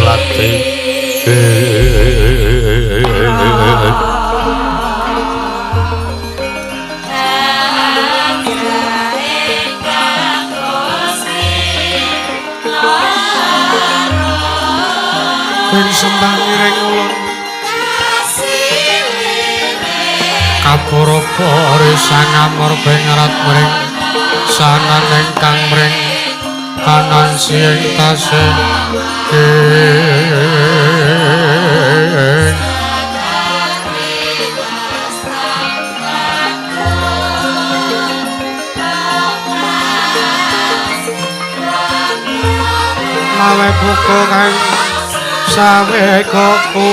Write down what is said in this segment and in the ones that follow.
lati ben sembah miring ulun kapurapa risang amor bengerat mring sanan ingkang mring kanan siing tasih mawe buku kang sawe koku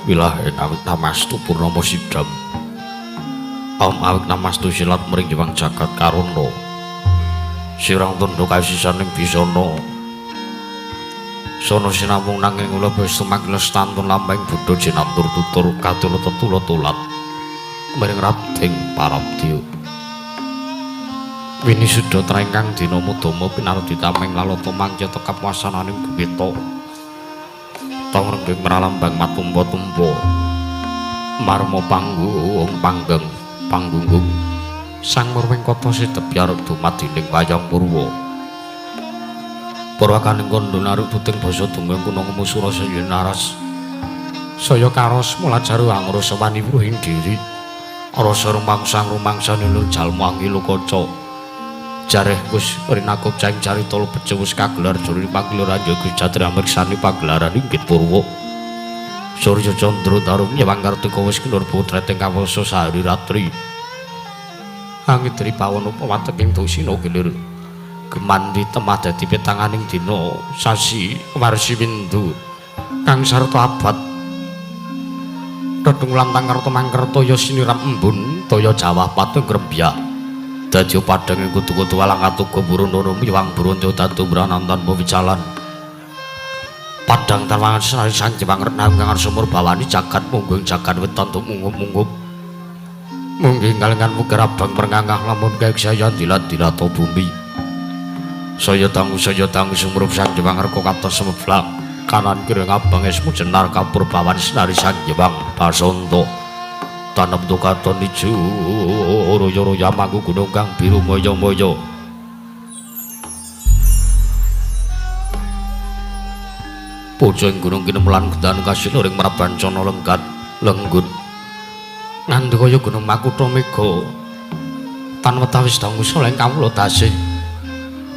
wilahe awit namastu purnama sidam awit namastu silat mring Hyang jagat karuna sirang tundha kasisaning bisana sono sinamung nanging kula wis sumangga stantun lambang Buddha jinantur tutur katula tetula tulat mring rading parabdiya wini suda trengkang dina mudama pinardi tameng lalata mangya tekap wasananing bukita renggeng meralambang matumpa-tumpa marma panggung panggeng panggunggung sang murwing kata Sedebyar dumadining wayang purwa purwakaning kandha narik puting basa dongeng kuna ngumusura sayen naras saya karos mulajaru angra sewani wuhing diri rasa rumangsang-rumangsane lur jalma angila kaca jareh Gus rinakup cang carita lebet wis kagelar juri pagelaran ya Gus Jatri amriksani pagelaran inggit purwa Surya Candra Tarum Hyang Kartika wis kinur putra teng kawasa sahari ratri angit tri pawon upawateking dosina gilir gemandi temah dadi petanganing dina sasi warsi windu kang sarta abad Dadung lantang karta mangkerta ya siniram embun daya Jawah pateng grembyak dadi padhang ing kutu-kutu walang atuga burana miwang bronto tatumran tanpa wicalan padhang tawangan sari sanji pangrenang kang sumur bawani jagat munggung jagat wetan tumunggup-munggup munggih kalengan muger abang perngangah lamun kaeksayan dilat-dilato bumi saya tangu sumrup sang Jewang reka katos semeblak kanan kiri ngabang esmu jenar kapur bawan sinari sang Jewang Basanta tanep tukaton ijo royo-royo mangku gunung kang biru moyo-moyo pojok gunung kinemelan kedan kasih ring merabancana lengkat lenggut nganti kaya gunung Makutha Mega tan wetawis dangu soleng kawula tasih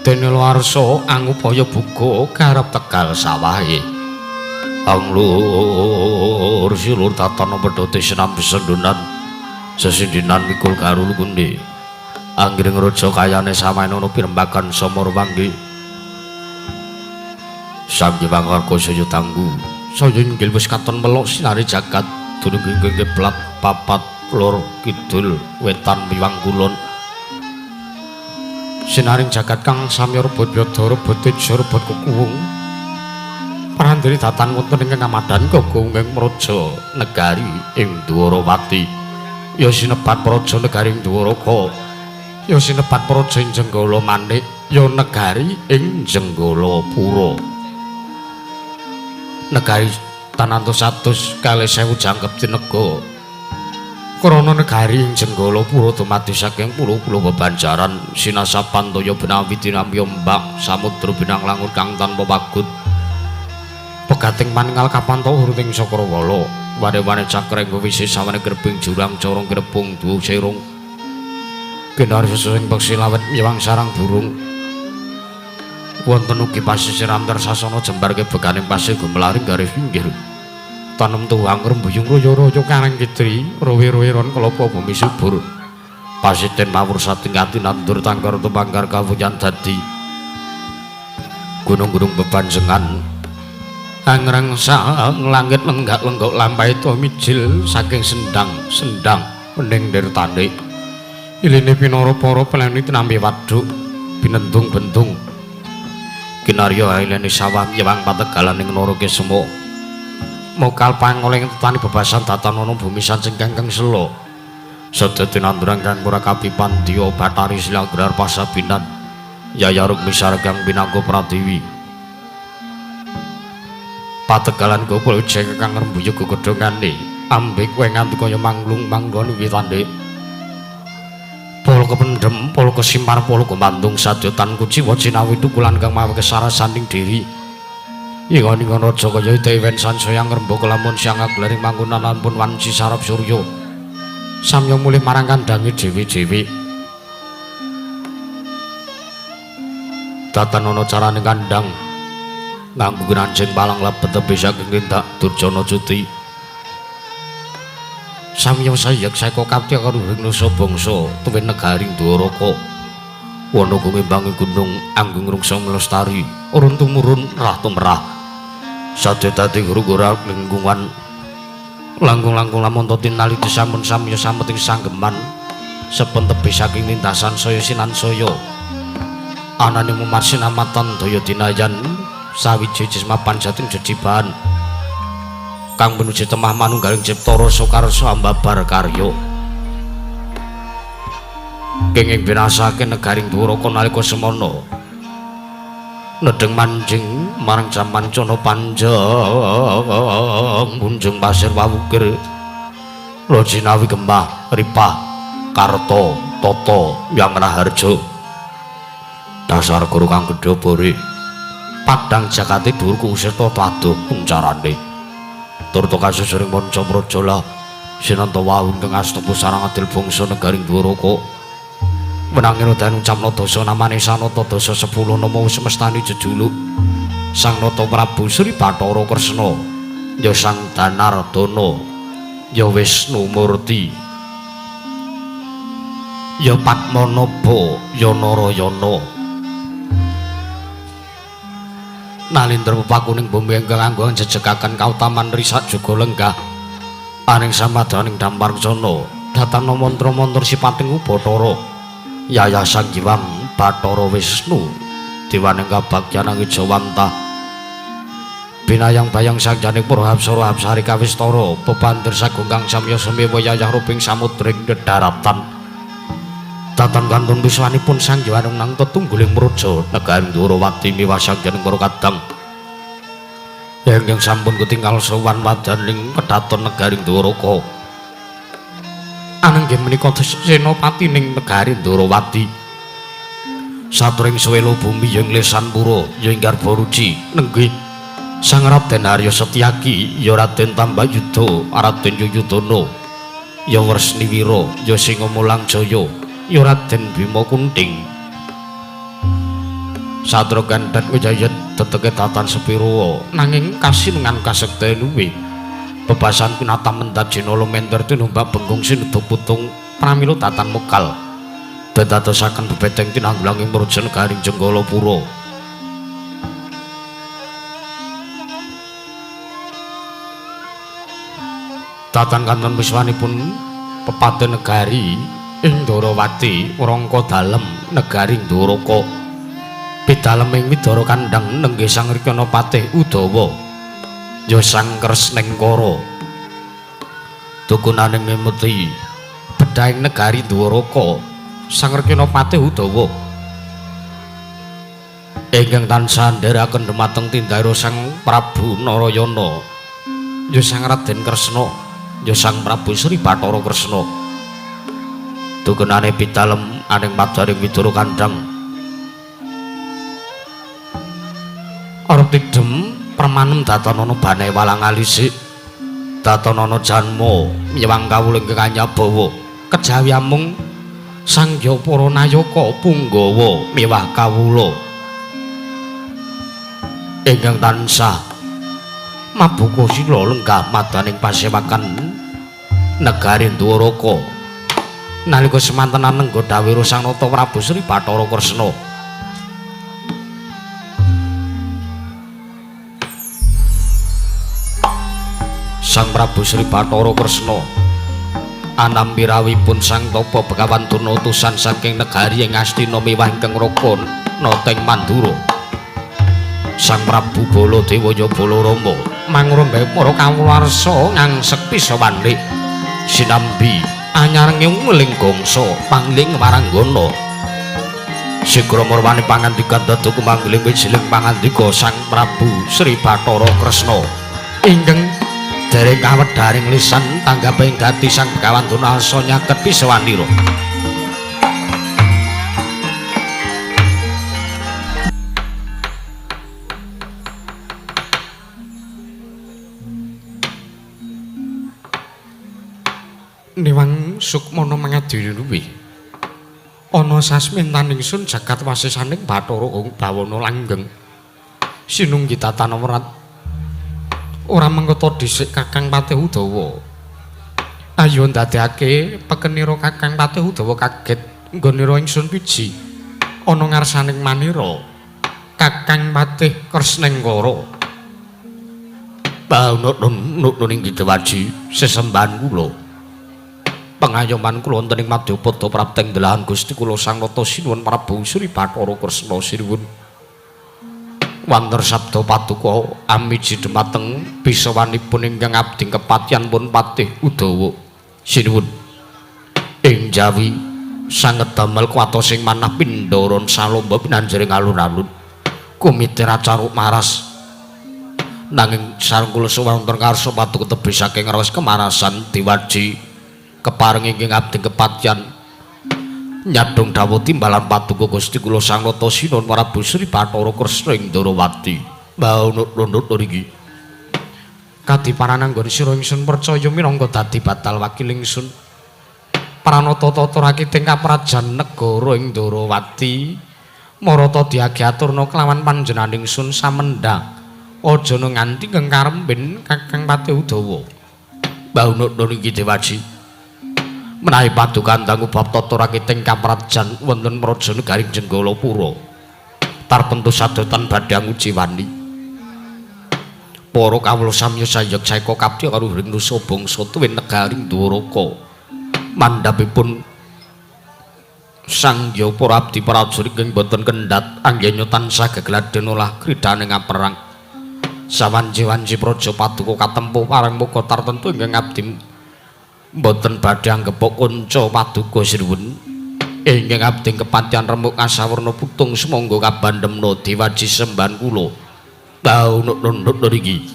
dene Lawarsa angupaya buka karep tegal sawahe anglur silur tatana pedhote sinambi sendunan sesindinan mikul karulu kundi anggiring raja kayane samaen ana pirembagan Samarwangi Sang Hyang Argasaya tanggu saya inggil wis katon melok sinari jagat dunung ing kiblat papat lor kidul wetan miwang kulon sinaring jagat kang samya rebut yada rebut teja rebut kukuwung parandiri datan wonten ing kamadan Gagung ing Praja negari ing Dwarawati ya sinebat Praja negari ing Dwaraka ya sinebat Praja ing Jenggala Manik ya negari ing Jenggalapura negari tanantos 100 kalih 1000 jangkep tinega krana negari ing Jenggalapura dumadi saking pulo-pulo bebanjaran sinasa pantaya benawi tinamya mbak samudra binang langun kang tanpa pagut pegating maninggal kapantha uruting Cakrawala wane-wane cakreng wisi sawane gerbing jurang corong grebung duwu serung kinari sesuing beksi lawet nyewang sarang burung wonten ugi pasisir antar sasana jembar kebeganing pasir gumelaring garis pinggir tanem tuwang rembuyung royo-royo karang kitri rowe-rowe ron kelapa bumi subur pasiten mawur satingkati nandur tangkar tupangkar kawuyan dadi gunung-gunung bebanjengan angrang sang langit lenggak-lenggok lampahe to mijil saking sendang mending dirtane iline pinara para peleni tinampi waduk binendung-bendung kinarya ilene sawah nyewang pategalan ing nara kesema mokal pangoling tetani bebasan datanono bumi sancing kangkang selo sedaya tinanduran kang ora kapipan diya Bathari Silang Gelar Pasabinan Yayaruk misargang binangka Pratiwi pategalan gopul ujeng kang rembuyuk gegedhongane ambek kowe nganti kaya manglung manggon witande polo kependhem polo kesimpar polo kemantung sadetan kuciwa cinawi tukulan kang mawi kesarasaning diri ingoni ngono raja kaya dewen sansaya ngrembaka lamun siang aglaring mangkunan ampun wanci sarap surya samya mulih marang kandange dewi-dewi datan ana carane kandhang nganggo granjing palang lebet tebe saking tindak Durjana Cuti samya sayek saka kapti karo Nusa bangsa tuwin negaring Dwaraka wana gumimbangi gunung anggung rungsa melestari urun tumurun rah tumrah sadhe dadi guru-guru lingkungan langkung-langkung lamun tinali disampun samya sameting sanggeman sepen tebih saking lintasan saya sinansaya anane mumat sinamatan daya dinayan sawiji mapan jating jejiban kang menuju temah manunggaling cipta rasa karsa ambabar karya kenging binasake negaring Dwaraka nalika semana nedeng manjing marang jaman cana panjang munjung pasir wawukir lojinawi gembah ripah karta tata yang raharja dasar guru kang gedhe bore padang jakate dhuwur kuseta paduh uncarane turta kasusuring manca mrajala sinanta wawun kang astupu sareng adil bangsa negaring Dwaraka menangin udan ucapno dosa namane sanata dosa 10 nama semestani jejuluk Sang Nata Prabu Sri Bathara Kresna ya Sang Danardana ya Wisnu Murti ya Padmanaba ya Narayana nalindra pepakuning bumi ingkang anggo jejegaken kautaman risak juga lenggah aning samadaning Damparcana datana mantra-mantra sipating Bathara Yayasan Hyang Bathara Wisnu Dewaning kabagyan Angijawantah binayang bayang sanjane para hapsara hapsari kawistara bebandir sagung kang samya semewa yayah ruping samudring dedharatan Datan kantun biswanipun sang Jawanung nang tetungguling mruja negaring Durawati miwah sanggening para kadang. Yang sampun ketinggal sowan wadaning kedaton negaring Dwaraka. Ananging menika Senopati ning negaring Durawati. Satring suwelo bumi yang lesan pura ya ingkar boruci nenggih Sang Raden Arya Setyaki ya Raden Tambayuda Raden Yuyudana ya Wresniwira ya Singamulang Jaya ya Raden Bima Kunting Sadra Gandhan Wijaya teteke tatan sepiro nanging kasinengan kasektenuwe bebasan pinata mendhat Jinala menter tinumbak Bengkung Sinuda Putung pramila tatan mekal dadosaken bebeteng tinanggulanging praja negaring Jenggalapura. Tatan kanton wiswanipun pepaten negari ing Dwarawati rangka dalem negaring Dwaraka pidalem ing Widara Kandhang nenggih Sang Rikana Patih Udawa ya Sang Kresnengkara dukunaning mimeti bedhahing negari Dwaraka Sang Rikana Patih Udawa ingkang tansah ndherekaken dhumateng tindara Sang Prabu Narayana ya Sang Raden Kresna ya Sang Prabu Sri Bathara Kresna dukunane pidalem aning padaring Widara Kandhang arep tidhem permanem datanana bane walang alisik datanana janma miwang kawuling Kanyabawa kejawi amung Sang Yapara Nayaka Punggawa miwah kawula ingkang tansah mabuka sila lenggah madaning pasewakan negari Dwaraka nalika semanten anengga dawuh Sang Nata Prabu Sri Bathara Kresna Sang Prabu Sri Bathara Kresna anampirawipun Sang Tapa Begawan Durna utusan saking negari ing Astina miwah ingkang raka nateng Mandura Sang Prabu Baladewa ya Balarama mangrembak para kawularsa ngangsek pisawani sinambi anyareng muling gongso pangling waranggana sigra marwani pangandika dadu kumanggiling wijiling pangandika Sang Prabu Sri Bathara Kresna ingkang dereng kawedharing lisan tanggaping dadi Sang Begawan Durna asa nyaket pisawanira Niwang Sukmana mangadiri ana sasmintan ingsun jagat wasisaning Bathara Bawana langgeng sinunggi tatan werat ora mengketa dhisik Kakang Patih Udawa ayo ndadekake pekenira Kakang Patih Udawa kaget nggonira ingsun piji ana ngarsaning manira Kakang Patih Kresnengkara bauna ing Gidwaji sesembahan kula pengayoman kula wonten ing Madyapada prapteng delahan Gusti kula Sang Nata Sinuwun Prabu Sri Bathara Kresna sinuwun wonten sabda paduka amiji dhumateng bisawanipun ingkang abdi kepatihan pun Patih Udawa sinuwun ing jawi sanget damel kuwatos ing manah pindharon salomba pinanjering alun-alun komite racaruk maras nanging sareng kula suwanten karsa paduka tebih saking rawes kemarasan diwaji kepareng ingkang abdi kepatihan nyadong dawuh timbalan paduka Gusti kula Sang Nata Sinuwun Prabu Sri Bathara Kresna ing Dwarawati baunut niki kadiparan anggon sira ingsun percaya minangka dadi batal wakil ingsun pranata tata rakiting kaprajan negara ing Dwarawati marata diagi aturna kelawan panjenengan ingsun samendhang aja nganti kengkaremben Kakang Patih Udawa baunut niki Dewaji menawi padukan dangu bab tata rakiting kaprajan wonten praja negaring Jenggalapura tarpentu sadotan badhe ngujiwani para kawula samya sayek saeka kabeh karo ring nusa bangsa tuwin negaring Dwaraka mandhapipun Sang Yapara abdi prajurit ing boten kendhat anggenyo tansah gegladen olah kridaning perang sawanci-wanci praja paduka katempuh parang muga tartentu ingkang abdi mboten badhe anggepok kanca paduka sinuwun Ingkang abdi kepatihan remuk asawarna putung semangga kabandhemna diwaji sembahan kula. Nut iki.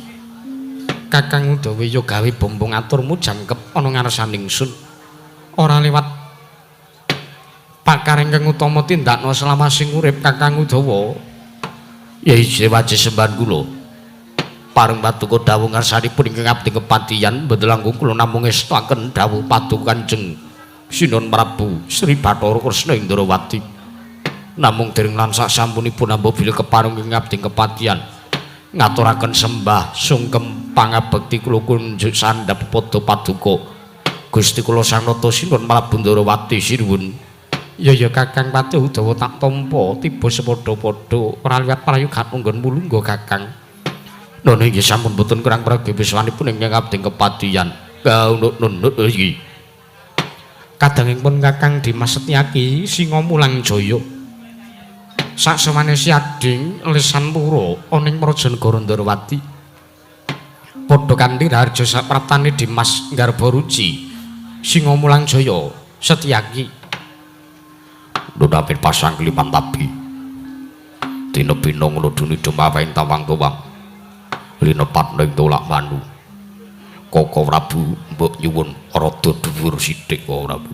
Kakang Udawa ya gawe bombong aturmu jangkep ana ngarsaning sun. Ora liwat pakar ingkang utama tindakna selama sing urip Kakang Udawa. Ya isi waji sembahan kula. Pareng paduka dawuh ngarsanipun ingkang abdi kepatihan mboten langkung kula namung ngestaken dawuh paduka Kanjeng Sinon Prabu Sri Bathara Kresna Indrawati. Namung dereng lansak sampunipun amba bilih kepareng ingkang abdi kepatihan ngaturaken sembah sungkem pangabekti kula kunjuk sandhap padha paduka Gusti kula Sanata Sinon Prabu Indrawati sinuwun. Ya Kakang Patih Udawa tak tampa tiba sepadha-padha ora liwat prayogan nggon mulungga Kakang. Nona inggih sampun boten kurang pragi biswanipun ingkang abdi kepatihan. Nut iki. Kadangipun Kakang Dimas Setyaki Singa Mulang Jaya. Saksemane siading lisan pura ana ing Prajanegara Ndrawati. Padha kanthi harja sapraptane Dimas Garbaruci Singa Mulang Jaya Setyaki. Nunapin pasang kelipan tabi. Dina bina ngluduni dumawaing tawang-tawang. Linepat ning tolak manu. Koko Prabu mbok nyuwun rada dhuwur sithik kok Prabu.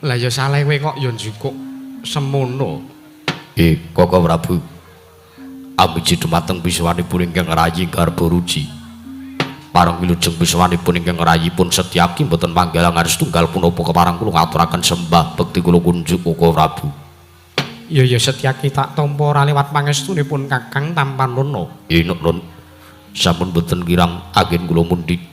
Lah ya salewe kok ya njukuk semono. Koko Prabu. Amiji dumateng biswanipun ingkang rayi Garbaruci. Parang wilujeng biswanipun ingkang rayipun Setyaki mboten panggelang setunggal punapa keparang kula ngaturaken sembah bekti kula kunjuk Koko Prabu. Ya Setyaki tak tampa ora liwat pangestunipun Kakang Tampanana. Nun sampun boten kirang anggen kula mundhik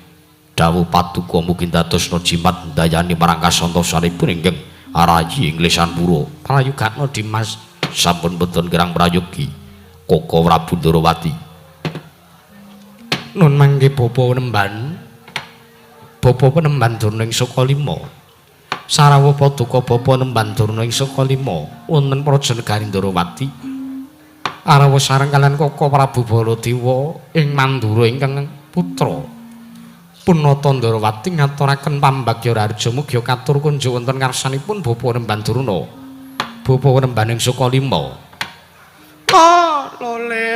dawuh paduka mugi dadosna jimat dayani marang kasantosipun ingkang araji ing lisan pura. Prayogana Dimas sampun boten kirang prayogi Koko Prabu Ndrawati. Nun mangke bapa penemban durna ing Sukalima. Sarawa paduka bapa nemban durna ing Sukalima wonten Prajanegari Ndrawati. Arawa sareng kaliyan Koko Prabu Baladewa ing Mandura ingkang putra Punata Ndrawati ngaturaken pambagya raharja mugi katur kunjuk wonten ngarsanipun bapa nemban durna. Bapa nemban ing Sukalima.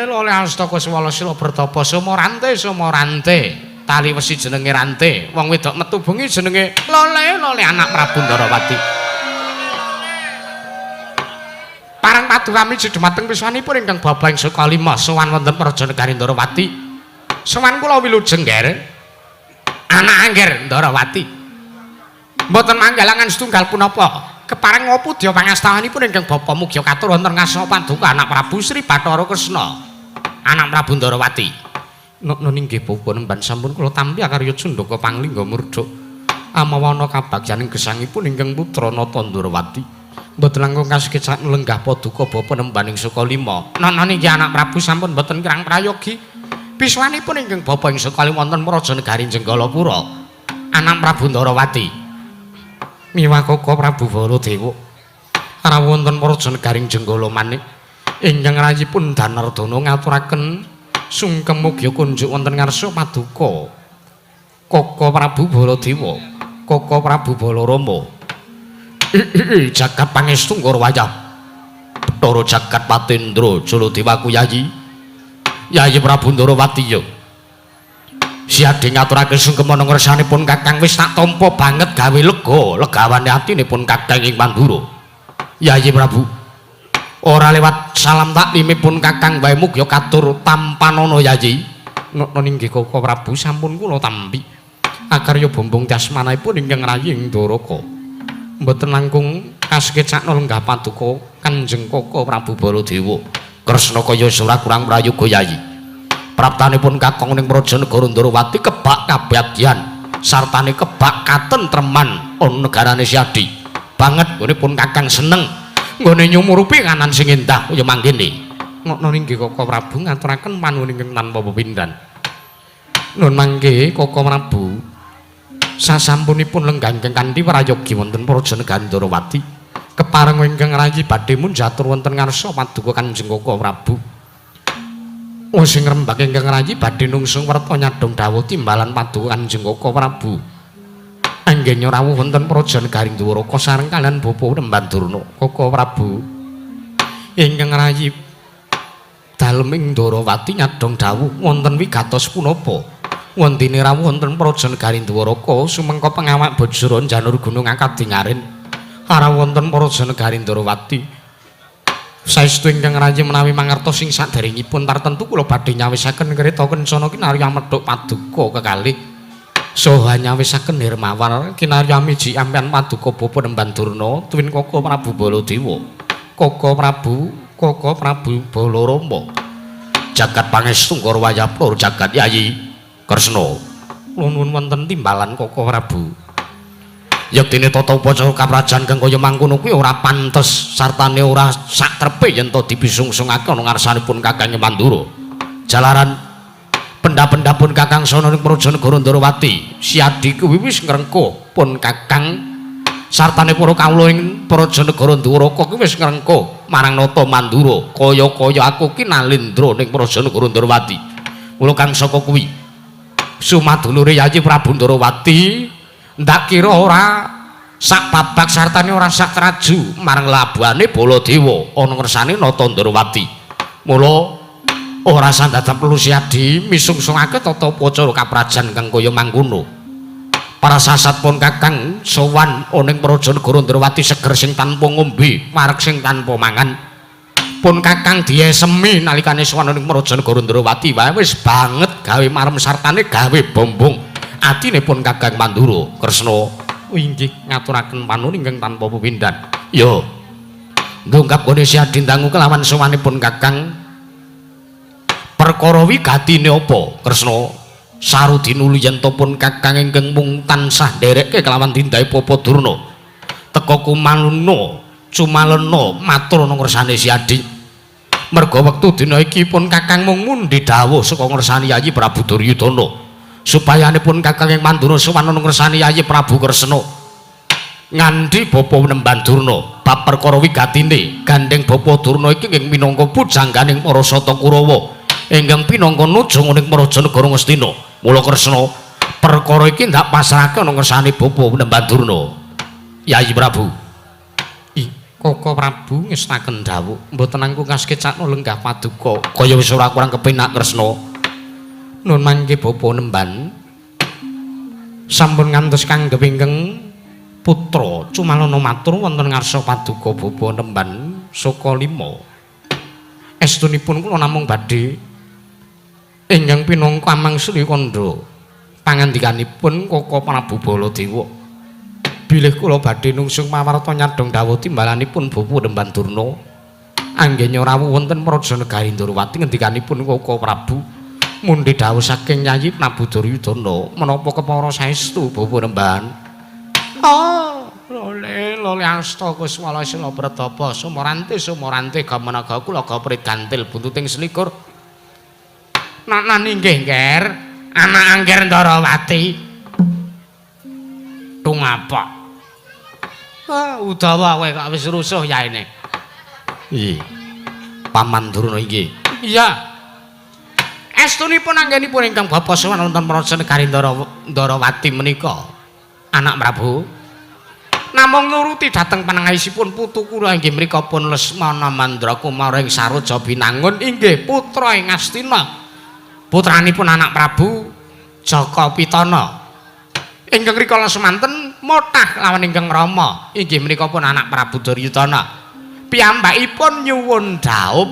Lole astaka swala sila bertapa sumorante tali wesi jenenge rante wong wedok metu bengi jenenge lole anak Prabu Ndrawati. Parang paduka miji dumateng piswanipun ingkang bapa ing Sukalima sowan wonten Prajanegari Ndrawati. Sowan kula wilujeng nger anak angger Ndrawati. Mboten manggalangan setunggal punapa. Kepareng ngopudya pangastawanipun ingkang bapa mugi katur wonten ngasna paduka anak Prabu Sri Bathara Kresna anak Prabu Ndrawati. Nun inggih bapa nemban sampun kula tampi karya Candaka Panglingga Murdha amawana kabagyaning gesangipun ingkang putra Nata Ndrawati. Mboten langkung kasekecak lenggah paduka bapa nemban ing Sukalima. Nun inggih anak Prabu sampun mboten kirang prayogi piswanipun ingkang bapa ing Sukalima wonten Prajanegari Jenggalapura anak Prabu Ndrawati. Miwah Koko Prabu Baladewa rawuh wonten Prajanegari Jenggala manik ingkang rayipun Danardana ngaturaken sungkem mugi kunjuk wonten ngarsa paduka Koko Prabu Baladewa Koko Prabu Balarama. Jagat pangestu Ngrawayah Bathara Jagat Patendra Jaladewaku Yayi Prabu Ndrawati ya. Siadhe ngaturaken sungkem ana ngersanipun Kakang wis tak tampa banget gawe legawane atinipun Kakang ing Mandura. Yayi Prabu. Ora lewat salam taklimipun Kakang wae mugi katur tampanana Yayi. Nun inggih Koko Prabu sampun kula tampi. Akarya bombong dasmanipun ingkang rayi ing Dwaraka. Mboten langkung kasekecakna lenggah paduka Kanjeng Koko Prabu Baladewa. Kresna kaya ora kurang prayoga Yayi. Praptanipun kakang ning Prajanegara Ndrawati kebak kabagyan sartane kebak katentreman ana negarane Siadi. Banget ngonipun kakang seneng nggone nyumurupi kanan sing endah kaya mangkene. Ngono inggih Koko Prabu ngaturaken panuwun ingkang tanpa pepindhan. Nun mangke Koko Prabu sasampunipun lenggah ingkang kanthi prayogi wonten Prajanegari Ndrawati kepareng ingkang rayi badhe munjatur wonten ngarsa paduka Kanjeng Koko Prabu. Sing ngrembak ingkang rayi badhe nungsung werta nyadong dawuh timbalan paduka Kanjeng Koko Prabu. Anggennya rawuh wonten praja negaring Dwaraka sareng kaliyan Bapa Nemban Durna. Koko Prabu ingkang rayi dalem ing Ndarawati nyadhong dawuh wonten wigatos punapa wondene rawuh wonten praja negaring Dwaraka sumengko pengawak Bajra Janur Gunung Akadingaren rawuh wonten praja negaring Ndarawati. Saestu ingkang rayi menawi mangertos ing saderengipun tartentu kula badhe nyawisaken kreta kencana kinarya medhuk paduka kekalih saha nyawisaken Hermawar kinarya miji ampeyan paduka Bapa Nemban Durna tuwin Koko Prabu Baladewa. Koko Prabu Balarama jagat pangestu Karwayapura jagat Yayi Kresna nuwun wonten timbalan Koko Prabu. Yektine tata upacara kaprajan kang kaya mangkono kuwi ora pantes sartane ora saktrepe yen to dibisungsungake ana ngarsanipun Kakang Mandura. Jalaran benda-benda pun Kakang sono ning Praja Negara Ndarawati. Siadi kuwi wis ngrengkuh pun Kakang sartane para kawula ing Praja Negara Dwaraka kuwi wis ngrengkuh marang Nata Mandura. Kaya-kaya aku ki nalendra ning Praja Negara Ndarawati. Mula kang saka kuwi sumadulure Yayi Prabu Ndarawati ndak kira ora sak babak sartane ora sak traju marang labuhane Baladewa ana ngersane Nata Ndarawati. Mula ora sandatan perlu Siadi misungsungake tata upacara kaprajan kang kaya mangkono. Para sasat pun Kakang sowan ning Praja Negara Ndarawati seger sing tanpa ngombe, marek sing tanpa mangan. Pun Kakang diesemi nalikane sowan ning Praja Negara Ndarawati wae wis banget gawe marem sartane gawe bombong. Atine pun Kakang Mandura Kresna. Inggih ngaturaken panuwun ingkang tanpa pepindhan. Yo. Ndungkap gone Siadi dangu kelawan sowanipun Kakang perkara wigatine apa Kresna sarudinuli yen to pun Kakang ingkang mung tansah nderekke kelawan tindahe Bapa Durna teka cumalena matur ana ngersane Siadi merga wektu dina iki pun Kakang mung mundi dawuh saka ngersane Yayi Prabu Duryudana supayanipun Kakang ing Mandura sowan ana ngersane Yayi Prabu Kresna ngandhi Bapa Nemban Durna bab perkara wigatine gandeng Bapa Durna iki ing minangka pujangganing para Sata Kurawa ingkang pinangka nujung ning Praja Negara Ngastina. Mula Kresna perkara iki ndak pasrahake ana ngersane Bapa Nemban Durna. Yayi Prabu. Koko Prabu ngestaken dawuh mboten angku kaskecakna lenggah paduka kaya wis ora kurang kepenak Kresna. Nun mangke Bapa Nemban sampun ngantos kanggep ingkang putra cumalana matur wonten ngarsa paduka Bapa Nemban saka 5. Estunipun kula namung badhe ingkang pinangka Amangsri Kandha pangandikanipun Koko Prabu Baladewa bilih kula badhe nungsung mawarta nyadhong dawuh timbalanipun Bapa Nemban Durna anggenya rawuh wonten Praja Negaring Ndarawati ngendikanipun Koko Prabu mundhe dawuh saking Yayi Prabu Duryudana menapa kepara saestu Bapa Nemban. Lole asta Kuswala Sila Pratapa sumorante gamanaga kula gaprit gantil buntuting selikur. Nanan inggih Nger, anak Angger Ndarawati. Tungapa? Udawa kowe kok wis rusuh yaene. Iya. Paman Durna inggih. Iya. Estunipun anggenipun ingkang bapa sowan wonten Praja Negaring Ndarawati menika. Anak Prabu namung nuruti dhateng panangaisipun putu kula inggih mriku pun Lesmana Mandrakumara ing Saroja Binangun inggih putra ing Astina. Putranipun anak Prabu Jaka Pitana. Ingkang rikala semanten motah lawan ingkang Rama inggih menika pun anak Prabu Duryudana. Piyambakipun nyuwun dhaup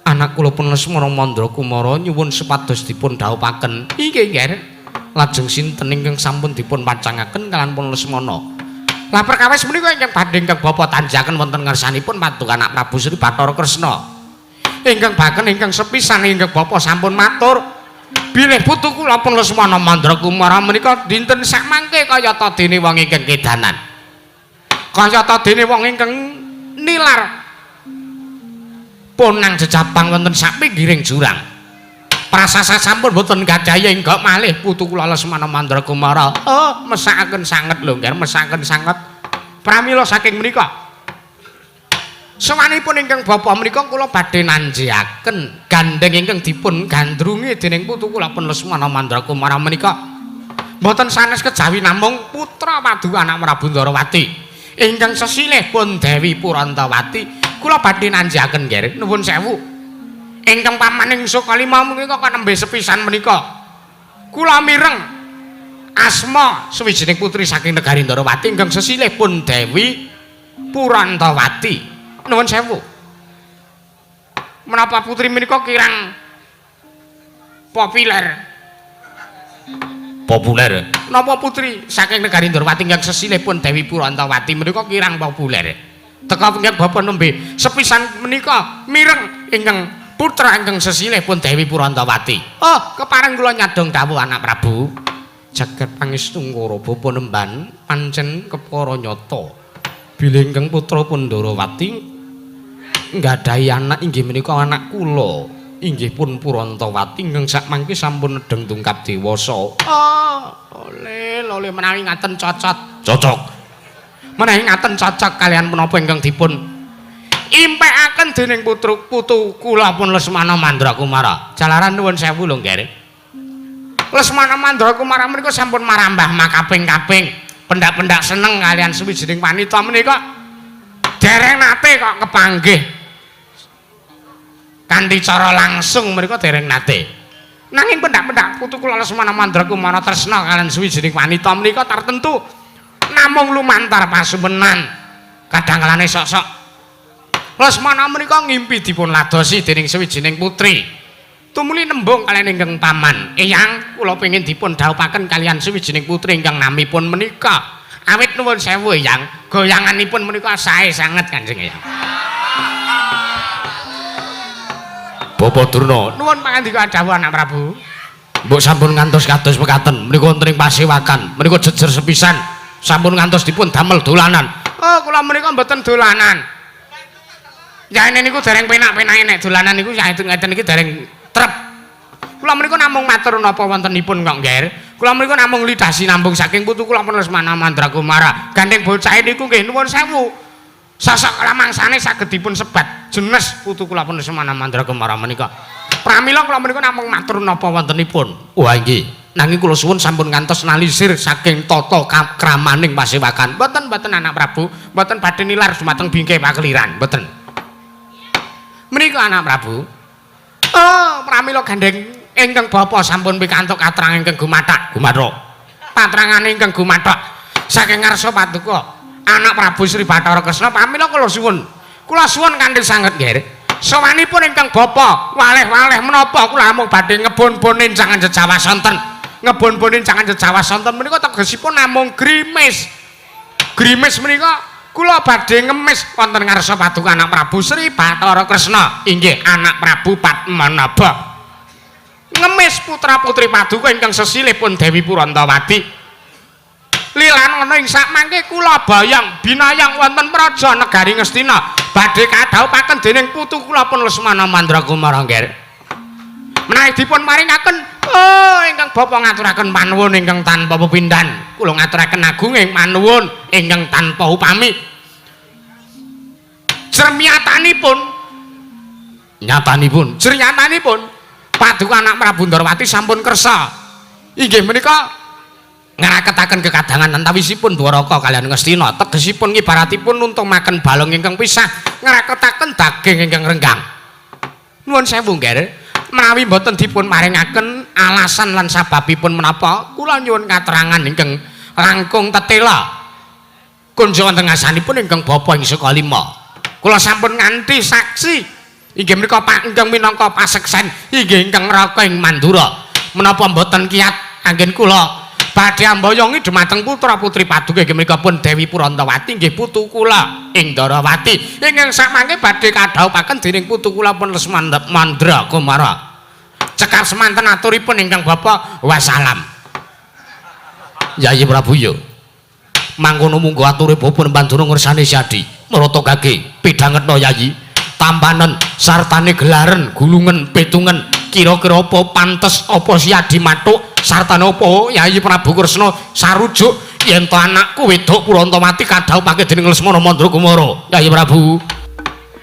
anak kula pun Lesmana Mandrakumara nyuwun supados dipun dhaupaken. Inggih Nger. Lajeng sinten ingkang sampun dipun pancangaken kalian pun Lesmana. Lah perkawis menika ingkang badhe ingkang bapa tanjaken wonten ngarsanipun paduka anak Prabu Sri Bathara Kresna. Ingkang baken ingkang sepisan ingkang bapa sampun matur bilih putu kula pun Lesmana Mandrakumara menika dinten sak mangke kayata dene wong ingkang kedanan. Kayata dene wong ingkang nilar ponang jejabang wonten sak pinggiring jurang. Prasasa sampun boten gadhah enggak malih putu kula Lesmana Mandrakumara. Mesakaken sanget lho Nger, mesakaken sanget. Pramila saking menika sawanipun ingkang bapa menika kula badhe nanjiaken gandeng ingkang dipun gandrungi dening putu kula pun Lesmana Mandrakumara menika Mboten sanes kejawi namung putra padu anak Prabu Ndarawati ingkang sesilih pun Dewi Purantawati kula badhe nanjaken nggih nuwun sewu ingkang pamaning Sukalima menika kanembe sepisan menika kula mireng asma sawijining putri saking negari Ndarawati ingkang sesilih pun Dewi Purantawati nuwun sewu menapa putri menika kirang populer napa putri saking negari Ndarawati ingkang sesilihipun Dewi Purantawati menika kirang populer teka ingkang bapa nembe sepisan menika mireng ingkang putra ingkang sesilihipun Dewi Purantawati kepareng kula nyadong dawuh anak Prabu jagat pangestu ngara bapa nemban pancen kepara nyata bilih ingkang putra Ndarawati nggadahi anak inggih menika anak kula inggih pun Purantawati ingkang sakmangke sampun nedeng tungkap dewasa. Oleh menawi ngaten cocok. Menawi ngaten cocok kalian menapa ingkang dipun impekaken dening putu kula pun Lesmana Mandrakumara. Jalaran nuwun sewu lho nggih. Lesmana Mandrakumara menika sampun marambah makaping-kaping. Pendak-pendak seneng kalian sawijining wanita menika dereng nate kok kepanggih kanthi cara langsung mereka dereng nate nanging pendak-pendak putu kula Lesmana Mandrakumara tresna kalian sawijining wanita menika tertentu namung lumantar pasumenan kadang-kalane sok-sok Lesmana menika ngimpi dipun ladosi dening sawijining putri tumuli nembung kalian ingkang paman eyang kula pengin dipun dhawuhaken kalian sawijining putri ingkang namipun menika awit nuwun sewu eyang goyanganipun menika sae sanget Kanjeng Eyang Bapak Durna nuwun pangandika dawuh anak Prabu mbok sampun ngantos kados mekaten menika wonten ing pasewakan menika jejer sepisan sampun ngantos dipun damel dolanan kula menika mboten dolanan yaene niku dereng penak-penake nek dolanan niku ya ngeten iki dereng trep kula menika namung matur napa wontenipun kok nggih kula menika namung lidasi nambung saking putu kula pun Lesmana Mandrakumara gandeng bocah niku nggih nuwun sewu sosok lamangsane saged dipun sebat jenes putu kula pun Lesmana Mandrakumara menika. Pramila kula menika namung matur napa wontenipun. Wah nggih, nanging kula suwun sampun ngantos nalisir saking tata kramaning pasewakan. Mboten anak Prabu, mboten badhe nilar dumateng bingkai pakeliran, mboten. Menika anak Prabu. Pramila gandeng ingkang bapa sampun pikantuk katerangan ingkang gumathak. Patrangane ingkang gumathak saking ngarsa paduka. Anak Prabu Sri Bathara Kresna pamila kula suwun kanthi sanget nggih sawanipun ingkang bapa waleh-waleh menapa kula amung badhe ngebon-bon encangan jejawas sonten menika tegesipun namung grimis menika kula badhe ngemis wonten ngarsa paduka anak Prabu Sri Bathara Kresna inggih anak Prabu Padmanaba ngemis putra-putri paduka ingkang sesilihipun Dewi Purantawati lilan ana ing sakmangke kula bayang binayang wonten praja negari Ngastina badhe kadhawuhaken dening putu kula pun Lesmana Mandrakumara nggih menawi dipun maringaken ingkang bapa ngaturaken panuwun ingkang tanpa pepindhan kula ngaturaken agunging panuwun ingkang tanpa upami nyatanipun paduka anak Prabu Ndarawati sampun kersa inggih menika ngaraketaken kekadangan antawisipun Dwaraka kaliyan Ngastina tegesipun ngibaratipun nuntumaken balung ingkang pisah ngaraketaken daging ingkang renggang nuwun sewu nggih menawi mboten dipun maringaken alasan lan sababipun menapa kula nyuwun katerangan ingkang langkung tetela kunjuk wonten ngasanipun ingkang bapa ing Sukalima kula sampun nganti saksi inggih menika ingkang minangka paseksen inggih ingkang Raka ing Mandura menapa mboten kiyat anggen kula badhe ambayongi dhumateng putra putri paduka inggih menika pun Dewi Purantawati inggih putu kula ing Ndarawati ingkang sakmangke badhe kadhawuhaken dening putu kula pun Lesmana Mandrakumara cekap semanten aturipun ingkang Bapak wassalam Yayi Prabu yo mangkono munggo ature bapa Pandura ngersane Syadi marata kage pidhangetna Yayi tampanen sartane gelaren gulungen petungen kira-kira apa pantes apa Syadi mathuk sartane apa Yayi Prabu Kresna sarujuk yen to anakku wedok Purantawati kadhawuhake dening Lesmana Mandrakumara Yayi Prabu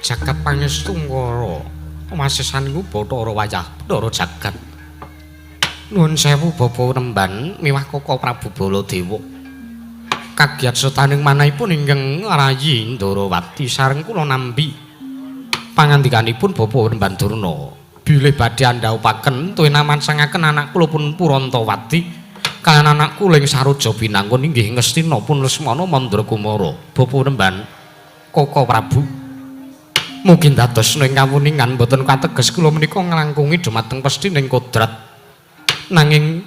jagat pangestu ngara masesan iku Bathara wayah Ndara jagat Nuwun sewu Bapa Remban miwah Koko Prabu Baladewa. Kagiat setaning manahipun ingkang rayi Ndarawati sareng kula nampi pangandikanipun Bapa Remban Durna. Bilih badhe andhaupaken tuwin mansangaken anak kula pun Purantawati kaliyan anak kula ing Saroja Binangun inggih Ngastina pun Lesmana Mandrakumara. Bapa Remban Koko Prabu mugi dados ing kawuningan boten kateges kula menika nglangkungi dhumateng pesthine kodrat. Nanging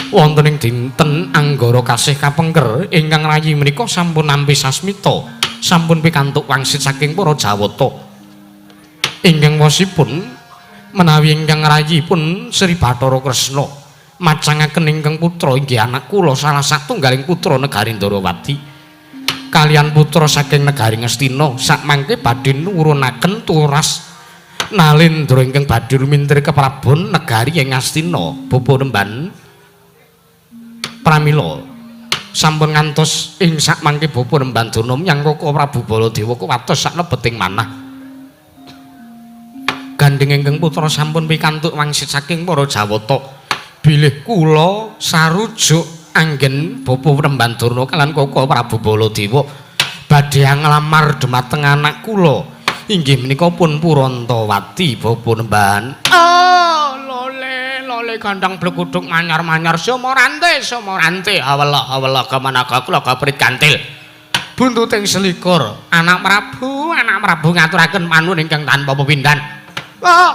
wonten ing dinten Anggara kasih kapengker ingkang rayi menika sampun nampi sasmita, sampun pikantuk wangsit saking para Jawata. Ingkang wosipun menawi ingkang rayi pun Sri Bathara Kresna macangaken ingkang putra inggih anak kula salah satunggaling putra negari Ndarawati kaliyan putra saking negari Ngastina sakmangke badhe nurunaken turas Nalendra ingkang badhe rumintir keprabon negari ing Ngastina. Bapa Remban pramila sampun ngantos ing sakmangke Bapa Remban Durna nyang Koko Prabu Baladewa kuwatos saklebeting manah. Gandeng ingkang putra sampun pikantuk wangsit saking para Jawata. Bilih kula sarujuk anggen Bapa Remban Durna kaliyan Koko Prabu Baladewa badhe nglamar dhumateng anak kula. Inggih menika pun Purantawati Bapa Remban. Oh, lole gandang blekuduk manyar-manyar somorante awela kemanaga kula kaprit kantil. Buntuting selikur anak Prabu ngaturaken manun ingkang tanpa pepindhan. Oh,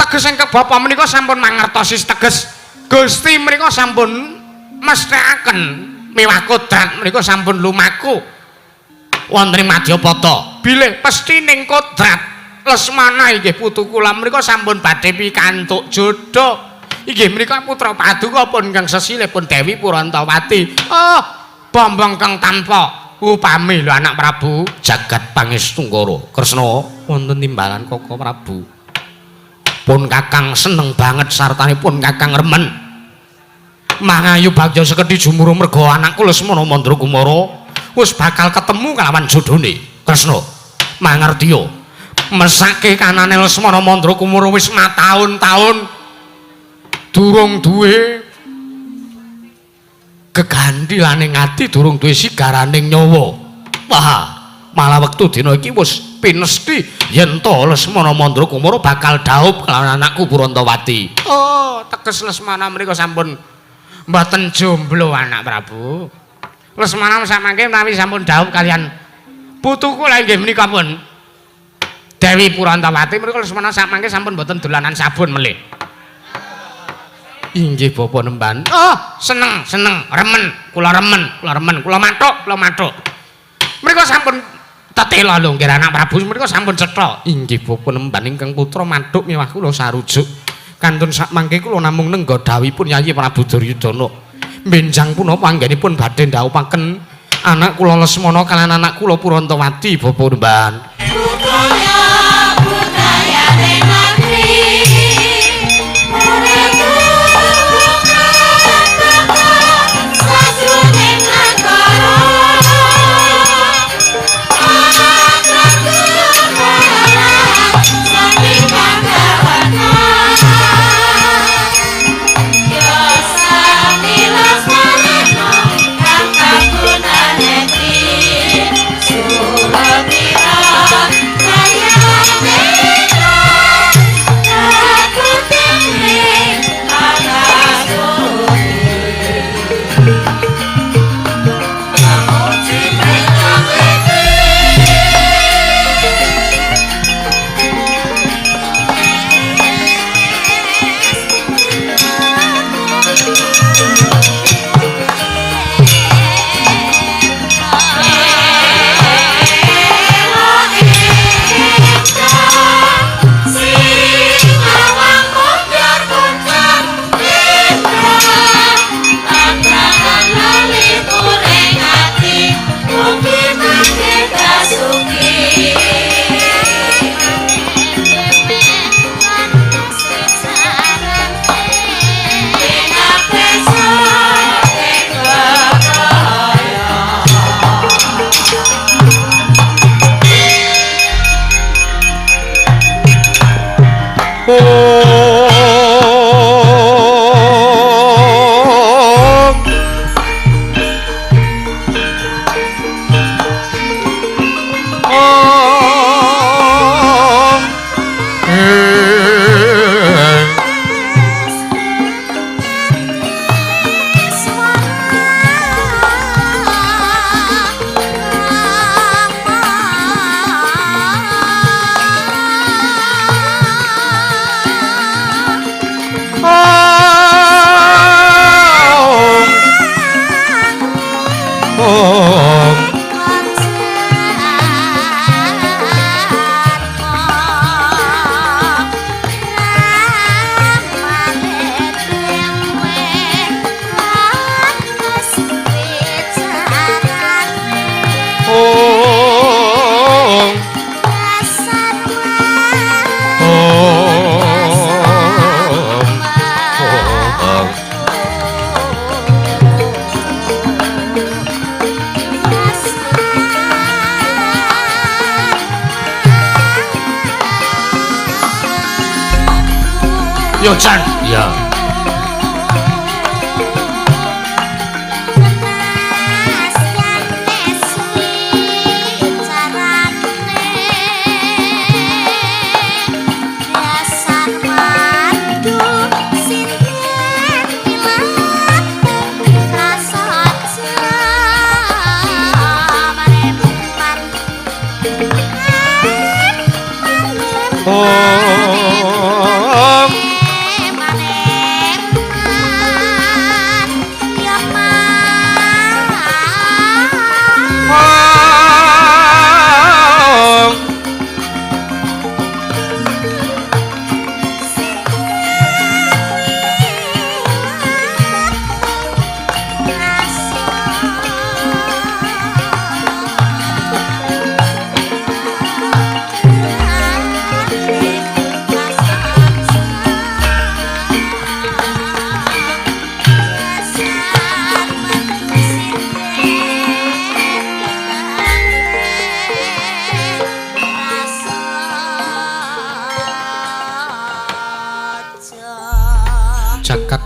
teges ingkang Bapa menika sampun mangertosi teges. Gusti menika sampun mesthekaken miwah kodrat menika sampun lumaku wonten ing Madyapata. Bilih pesthine kodrat Lesmana inggih putu kula menika sampun badhe pikantuk jodho. Inggih menika putra paduka pun ingkang sesilih pun Dewi Purantawati. Oh, Bambang kang tanpa upami lho anak Prabu jagat Pangestu Kresna wonten timbalan Koko Prabu. Pun Kakang seneng banget sartanipun Kakang remen. Mangayu bagya sekedhi jumuru merga anakku Lesmana Mandrakumara wis bakal ketemu kalawan jodhone. Kresna mangertiya mesake kanane Lesmana Mandrakumara wis mataun-taun durung duwe gegandhilaning ati, durung duwe sigaraning nyawa. Wah, malah wektu dina iki wis pinesti yen to Lesmana Mandrakumara bakal dhaup kalawan anakku Purantawati. Oh, teges Lesmana menika sampun mboten jomblo anak Prabu. Lesmana samangke menawi sampun dhaup kalian putuku lha inggih menika pun Dewi Purantawati menika Lesmana samangke sampun mboten dolanan sabun melih. Inggih Bapa Remban. Oh, seneng, remen, kula mathuk. Menika sampun tetela lho nggih anak Prabu menika sampun cetha. Inggih Bapa Remban ingkang putra mathuk miwah kula sarujuk. Kantun sakmangke kula namung nengga dawuhipun Yayi Prabu Duryudana. Benjang punapa anggenipun badhe ndhaupaken anak kula Lesmana kaliyan anak kula Purantawati Bapa Remban. Budaya negeri Suratira Bagong. Yo Chan, ya.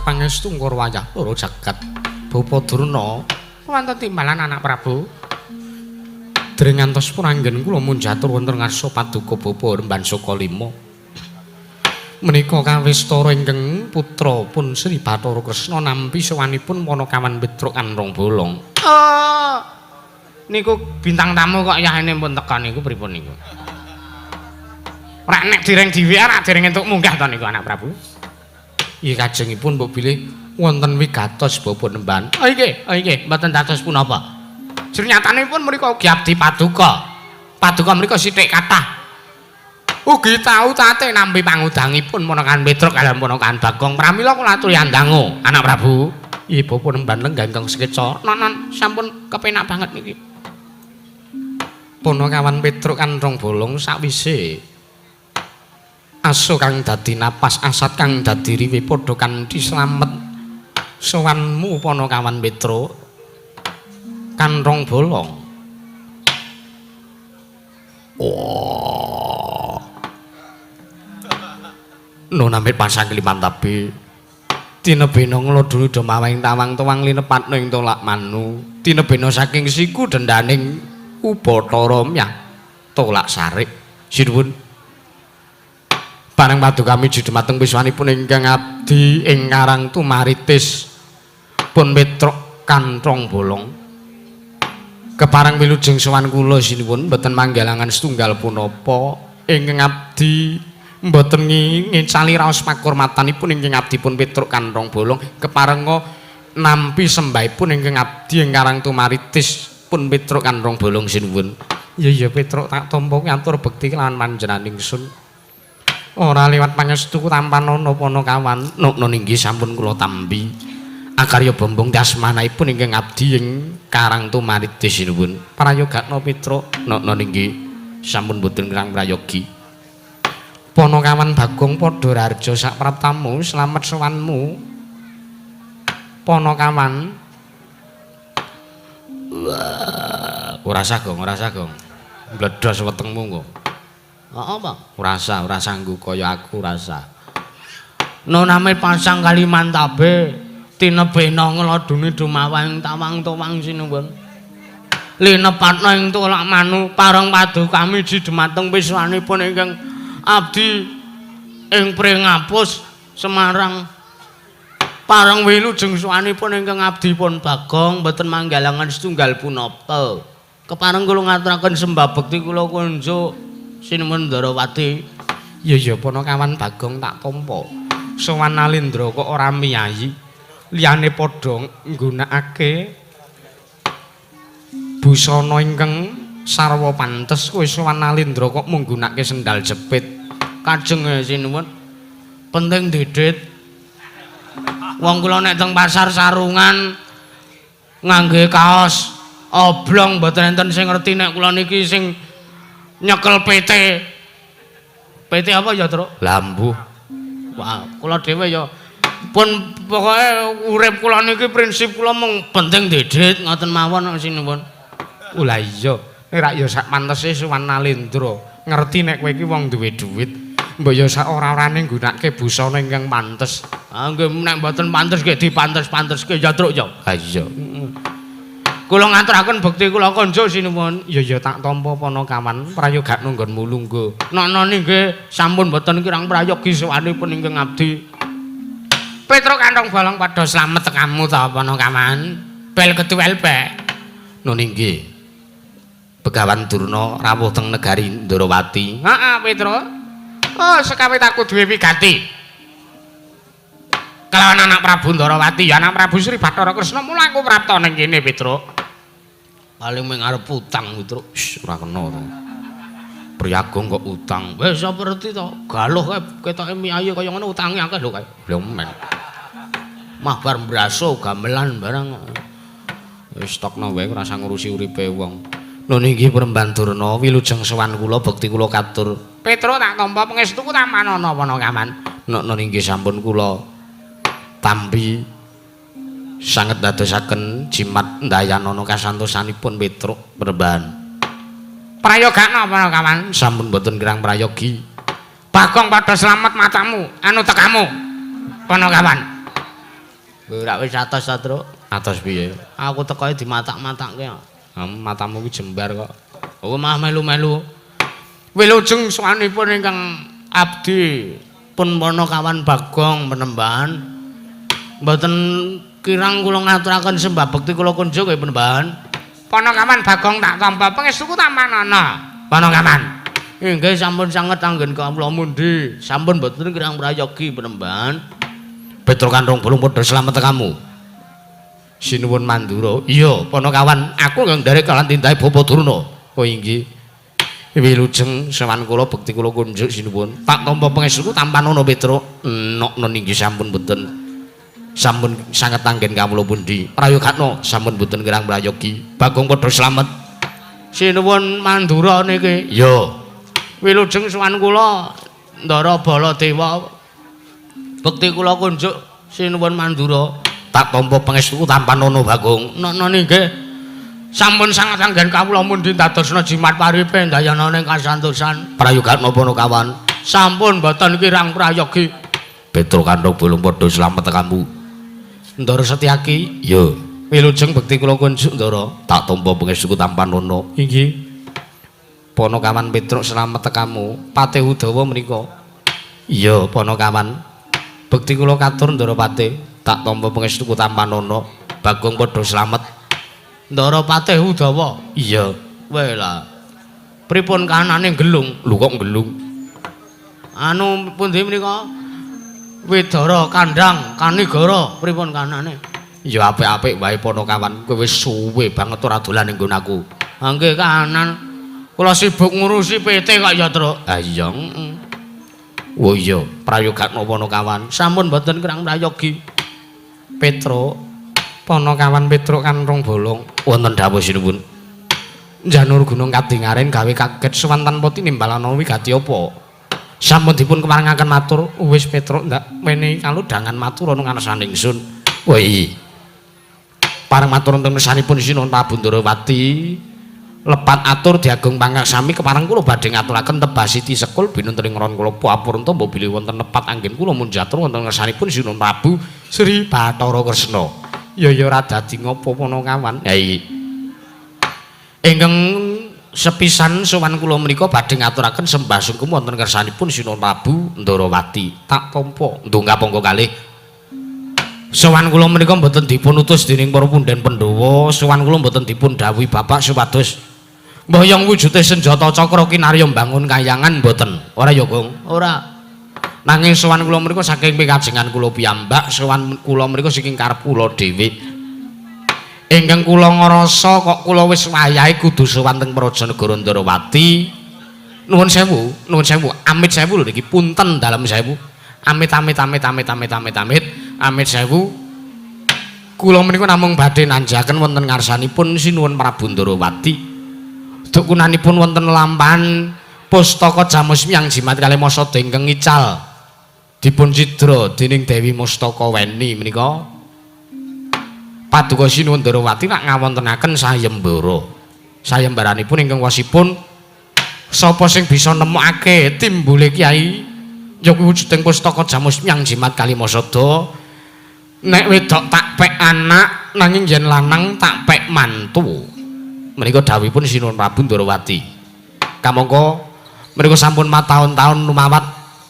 Pangestu Ngurwayah loro jagat Bapa Durna wonten timbalan anak Prabu dereng ngantos puranggen kula munjatur wonten ngarsa paduka Bapa Remban Saka Lima menika kawistara ingkang putra pun Sri Bathara Kresna nampi sowanipun Panakawan Petruk Kanrong Bolong. Niku bintang tamu kok yahene pun teka niku pripun niku? Ora nek direng dhewe ora dereng entuk munggah to niku anak Prabu. Iki kajengipun mbok bilih wonten wigatos Bapa Nemban. Oh nggih, mboten dados punapa. Jernyatanipun mriku ugi abdi paduka. Paduka mriku sithik kathah. Ugi tau tate nampi pangudangipun Panakawan Petruk kaliyan Panakawan Bagong. Pramila kula aturi andangu, anak Prabu. Iki Bapa Nemban lenggah ingkang sekeca. Non sampun kepenak banget niki. Panakawan Petruk Kanrong Bolong sakwise aso kang dadi napas asat kang dadi riwe padha kanthi slamet sowanmu Panakawan Petruk Kanrong Bolong. Oh. Nonamit pasang kelimantabe tinebena nglodhuli domawing tawang tuwang linepatno ing tolak manu tinebena saking siku dendaning Ubathara myah tolak sarik sinuwun bareng paduka miji dhumateng wiswanipun ingkang abdi ing Karang Tumaritis pun Petruk Kanrong Bolong kepareng wilujeng sowan kula sinuwun mboten manggalangan setunggal punapa ingkang abdi mboten ngicali raos pakurmatanipun ingkang abdi pun Petruk Kanrong Bolong keparenga nampi sembahipun ingkang abdi ing Karang Tumaritis pun Petruk Kanrong Bolong sinuwun. Ya Petruk tak tampa nyatur bekti kelawan panjenengan ingsun. Ora liwat pangestu tanpa nono Panakawan nukno ninggih sampun kula tampi akarya bombong dasmanaipun ingkang abdi ing Karang Tumaritis sinuwun prayogatna Petruk nukno ninggih sampun boten kirang prayogi Panakawan Bagong padha rarja sak praptamu slamet sowanmu Panakawan ora sagong mbledhos wetengmu kok. Apa? Ora sanggu kaya aku rasa. Noname pasang kalimantabe tinebena nglodhuni dumawang tawang tuwang sinuwun. Linepatna ing tolak manu pareng paduka miji dhumateng wiswanipun ingkang abdi ing Pringapus Semarang. Pareng wilujeng suwanipun ingkang abdi pun Bagong mboten manggalangan setunggal punapa. Kepareng kula ngaturaken sembah bekti kula kunjuk sinuwun Ndarawati. Ya Panakawan Bagong tak tampa. Sowan Nalindra kok ora miyayi. Liyane padha nggunakake busana ingkang sarwa pantes kowe sowan Nalindra kok mung nggunakake sendal jepit. Kajeng sinuwun. Penting didit. Wong kula nek teng pasar sarungan ngangge kaos oblong mboten enten sing ngerti nek kula niki sing nyekel PT. PT apa ya, Truk? Lambu. Wah, kula dhewe ya Pun pokoke urip kula niki prinsip kula mung penting dedit ngoten mawon sinipun. Lah iya, nek ra ya sak pantese Suwan Nalendra ngerti nek kowe iki wong duwe dhuwit. Mbok ya sak ora-orane nggunakake busana ingkang pantes. Ah nggih nek mboten pantes nggih dipantes-panteske ya truk ya. Ha iya. Kula ngaturaken bekti kula konjo sinipun. Ya tak tampa Panakawan prayoga nunggonmu lungguh. Nono nggih sampun mboten kirang prayogi sawanipun ingkang abdi. Petruk kantong bolong padha slamet tekamu ta Panakawan. Bel ketuwel pe. Nun inggih. Begawan Durna rawuh teng negari Ndarawati. Heeh, Petruk. Oh, sekawit aku duwe wigati. Kelawan anak Prabu Ndarawati ya anak Prabu Sri Bathara Kresna mula aku prapta ning kene, Petruk. Paling mung arep utang, Petruk. Ora kena to. Priagung kok utang. Wis saperti to. Galuh kae ketoke miayu kaya ngono utange akeh lho kae. Lho men. Mah bar mbraso gamelan barang. Wis stokno wae ora usah ngurusi uripe wong. Lho niki Peremban Durna wilujeng sowan kula bekti kula katur. Petruk tak tampa pangestuku tamanana Panakawan. Nek niki sampun kula tampi sanget dadosaken jimat ndayanana kasantosanipun Petruk Peremban. Prayogana Panakawan sampun boten kirang prayogi. Bagong padha slamet matamu anu tekamu Panakawan. Ora wis atos ta, Truk? Atos piye? Aku tekoe dimatak-matakke. Matamu ki jembar kok. Oh mah melu-melu. Wilujeng sawanipun ingkang abdi pun Panakawan Bagong Penemban. Mboten kirang kula ngaturaken sembah bekti kula kunjuk nggih Penemban. Panakawan Bagong tak tampa pangestuku tamanana. Panakawan. Inggih sampun sanget anggen kawula mundi. Sampun mboten kirang prayogi Penemban. Petruk kantong bolong padha slamet kamu. Sinuwun Mandura. Iya, Panakawan, aku kang nderek kalan tindahe Bapa Durna. Oh inggih. Wilujeng sowan kula bekti kula kunjuk sinuwun. Tak tampa pangestuku tampanana Petruk. Nok inggih sampun mboten. Sampun sanget anggen kawula pundi. Prayogakna sampun mboten kirang prayogi. Bagong padha slamet. Sinuwun Mandura niki. Iya. Wilujeng sowan kula Ndara Baladewa. Bekti kula kunjuk sinuwun Mandura tak tampa pangestuku tampanana Bagong. Nono nggih sampun sanget anggen kawula mundi dadosna jimat paripe ndayanana ing kasantosan. Prayogakna Panakawan sampun boten kirang prayogi. Petruk kantong bolong padha slamet kamu. Ndara Setyaki, ya. Wilujeng bekti kula kunjuk Ndara tak tampa pangestuku tampanana. Inggih. Panakawan Petruk slamet kamu. Patih Udawa menika. Iya, Panakawan. Bekti kula katur Ndara Patih, tak tampa pangestuku tampanana. Bagong padha slamet. Ndara Patih Udawa. Iya. Wae lah. Pripun kahanane gelung? Lho kok gelung? Anu pundi menika? Widara Kandhang Kanigara. Pripun kahanane? Ya apik-apik wae Panakawan. Kowe wis suwe banget ora dolan ning nggon aku. Ha nggih kahanan. Kula sibuk ngurusi PT kok ya, Truk. Ha iya, heeh. Oh iya, prayogakna Panakawan sampun mboten kirang prayogi. Petruk, Panakawan Petruk kantong bolong wonten dawuh sinuwun. Janur Gunung Kadingaren gawe kaget sowan tanpa tinimbalana wigati apa? Sampun dipun keparengaken matur, wis Petruk ndak menehi kaludhangan matur ana ngarsaning ingsun. Woi. Pareng matur wonten ngarsanipun Sinuwun Prabu Ndarawati. Lepat atur diagung pangaksami kepareng kula badhe ngaturaken tebasiti sekul binuntening ron kula purunta mbok bilih wonten lepat anggen kula munjatur wonten ngarsanipun Sinuwun Prabu Sri Bathara Kresna. Ya ora dadi ngopo Panakawan. Ha iki. Ingkang sepisan sowan kula menika badhe ngaturaken sembah sungkem wonten ngarsanipun Sinuwun Prabu Ndarawati. Tak tampa ndonga pangga kalih. Sowan kula menika mboten dipun utus dening para punden Pandhawa, sowan kula mboten dipun dawuhi Bapak supados mboyong wujude senjata cakra kinarya mbangun kayangan mboten. Ora ya, Gong? Ora. Nanging sowan kula menika saking pikajengan kula piyambak, sowan kula menika saking karep kula dhewe. Ingkang kula ngrasa kok kula wis wayahe kudu sowan teng Prajanegara Ndarawati. Nuwun sewu, amit sewu lho niki punten dalem sewu. Amit sewu. Kula menika namung badhe nanjaken wonten ngarsanipun Sinuwun Prabu Ndarawati. Dukunanipun wonten lampahan pustaka Jamus Miyang Jimat kalih Masada ingkang ical. dipun cidra dening Dewi Mustaka Weni menika paduka sinuwun Darawati nak ngawontenaken sayembara. Sayembaranipun ingkang wasipun sapa sing bisa nemokake timbule Kyai ya kuwi wujuding pustaka Jamusmyang Jimat Kalimasada. Nek wedok tak pek anak nanging yen lanang tak pek mantu. Menika dawuhipun Sinuwun Prabu Darawati. Kamangka menika sampun mataun-taun lumawat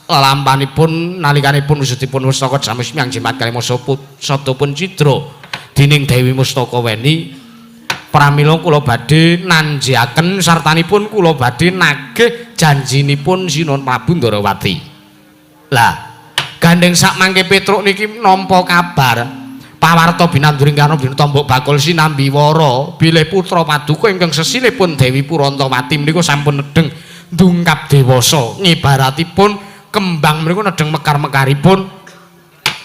lalampanipun nalikanipun wujudipun pustaka Jamusmyang Jimat Kalimasada pun cidra dening Dewi Mustaka Weni. Pramila kula badhe nanjiaken sartanipun kula badhe nagih janjinipun Sinuwun Prabu Darawati. Lah, gandeng sak mangke Petruk niki nampa kabar pawarta binanduring karo Tombok Bakul sinambi wara bilih putra paduka ingkang sesilipun Dewi Purantawati menika sampun nedeng ndungkap dewasa ngibaratipun kembang menika nedeng mekar-mekaripun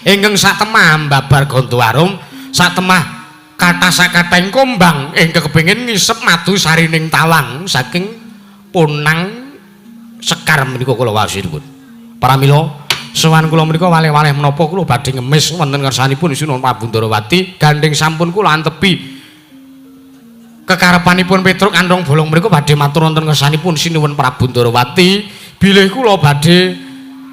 ingkang satemah mbabar Gantawarum satemah kathah sakateng kombang ingkang kepengin ngisep madu sarining tawang saking Punang Sekar menika kula wasinipun. Pramila sowan kula menika walih-walih menapa kula badhe ngemis wonten kersanipun Sinuwun Prabu Darawati gandeng sampun kula antepi kekarepanipun Petruk Kandhong Bolong menika badhe matur wonten kersanipun Sinuwun Prabu Darawati bilih kula badhe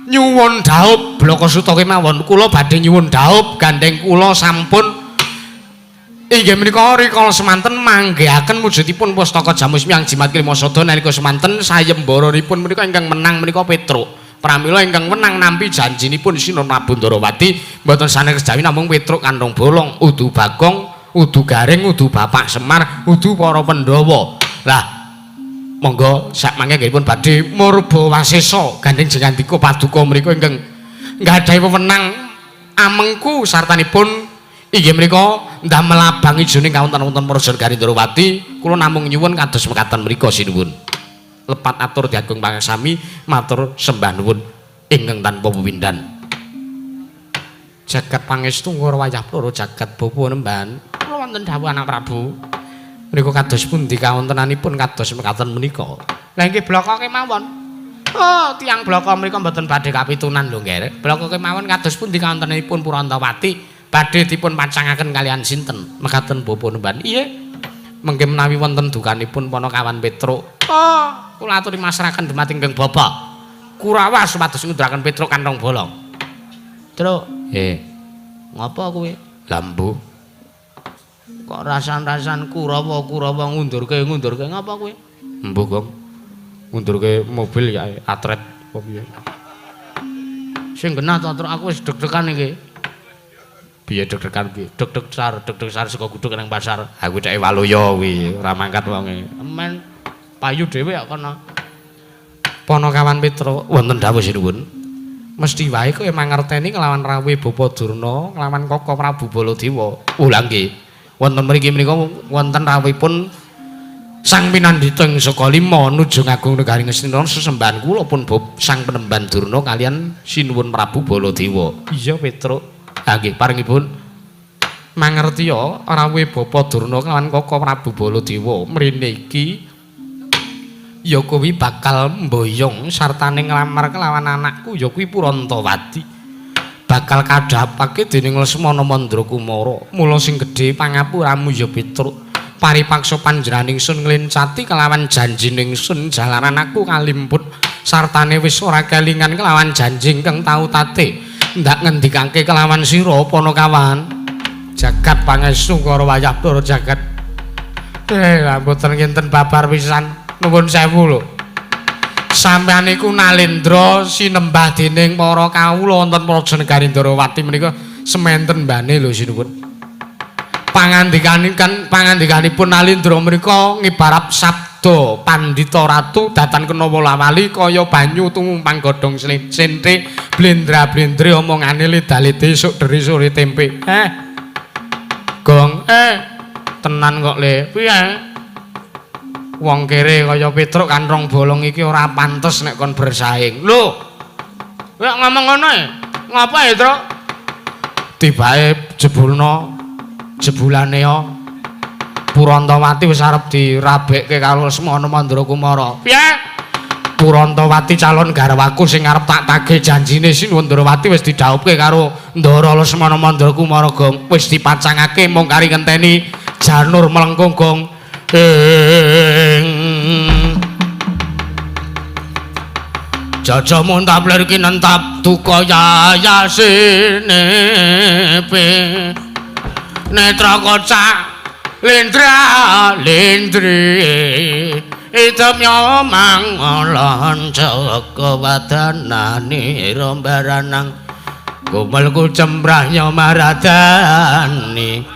nyuwun dhaup Blokasuta kemawon kula badhe nyuwun dhaup gandeng kula sampun inggih menika rikala semanten manggihaken wujudipun pustaka Jamusmyang Jimat Kalimasada nalika semanten sayembaranipun menika ingkang menang menika Petruk. Pramila ingkang menang nampi janjinipun Sinuwun Prabu Darawati mboten sanes kejawi namung Petruk Kandhong Bolong, udu Bagong, udu Garing, udu Bapak Semar, udu para Pandhawa. Lah monggo sak mangke nggihipun badhe murba wasesa gandeng jengandika paduka menika ingkang nggadahi wewenang amengku sartanipun inggih menika ndamel abang ijoning kawonten wonten Praja Negari Darawati. Kula namung nyuwun kados mekaten menika sinuwun. Lepat atur diagung pangasami matur sembah nuwun ingkang tanpa pepindhan. Jagat pangestu ngora wayah ploro jagat bapa nemban. Kula wonten dawuh anak Prabu. Menika kados pundi kawontenanipun kados mekaten menika. Lah nggih blaka kemawon. Oh, tiyang blaka menika mboten badhe kapitunan lho nggih. Blaka kemawon kados pundi kawontenanipun Purantawati badhe dipun pancangaken kalian sinten? Mekaten bapa nemban. Iye. Mengke menawi wonten dukanipun Panakawan Petruk. Oh, kula aturi masrahaken dumateng Kang Bapak. Kurawa supados ngunduraken Petruk Kandhong Bolong. Truk, ngapa kowe? Lambu. Kok rasan-rasan Kurawa ngundurke ngapa kowe? Embuh, Gong. Ngundurke mobil ya atret apa piye? Sing genah to, Truk, aku wis deg-degan iki. Piye deg-degan piye? Deg-deg sar saka gudhug nang pasar. Aku cek waloya kuwi, ora mangkat wonge. Men payu dhewe kok kono. Panakawan Petruk wonten dawuh sinuwun. Mesti wae kowe mangerteni nglawan Rawe Bapa Durna, nglawan Kaka Prabu Baladewa. Lha nggih. Wonten mriki menika wonten rawuhipun Sang Pinandhita ing Sakalima nuju ngagung negari Ngastina sesembahan kula pun Sang Penemban Durna kalian Sinuwun Prabu Baladewa. Iya Petruk. Ha nggih paringipun mangerti ya rawuhe Bapa Durna kelawan Kaka Prabu Baladewa mrene iki ya kuwi bakal mboyong sartane nglamar kelawan anakku ya kuwi Purantawati bakal kadhapake dening Lesmana Mandrakumara mula sing gedhe pangapuramu ya Petruk paripaksa panjenenganing sun nglencati kelawan janjining sun jalaran aku kalimput sartane wis ora kelingan kelawan janji ingkang tau tate ndak ngendikake kelawan sira Panakawan jagat pangestu karo wayah ploro jagat lah mboten kinten babar pisan nuwun sewu lho sampeyan iku nalendra sinembah dening para kawula wonten Praja Negari Darawati menika sementen mbane lho sinuwun pangandikanipun nalendra menika ngibarat sabda Pandhita Ratu datan kena wolawali kaya banyu tumumpang godhong sente blendra-blendre omongane lidalite esuk deri sore tempe Gong tenan kok le piye wong kere kaya Petruk Kandhong Bolong iki ora pantes nek kon bersaing lho kowe ngomong ngono ngapa ya Truk tibake jebulane ya Purantawati wis arep dirabekke karo Lesmana Mandrakumara piye Purantawati calon garwaku sing arep tak tagih janjine Sinuwun Ndrawati wis didhawuhke karo Ndara Lesmana Mandra Kumaraga wis dipacangake mung kari ngenteni janur melengkung gong Jaja muntap lir kinentap duka yayasine netra kocak lindri itemnya mangolon joko wadanani rombaranang kumelku cembrahnya maradani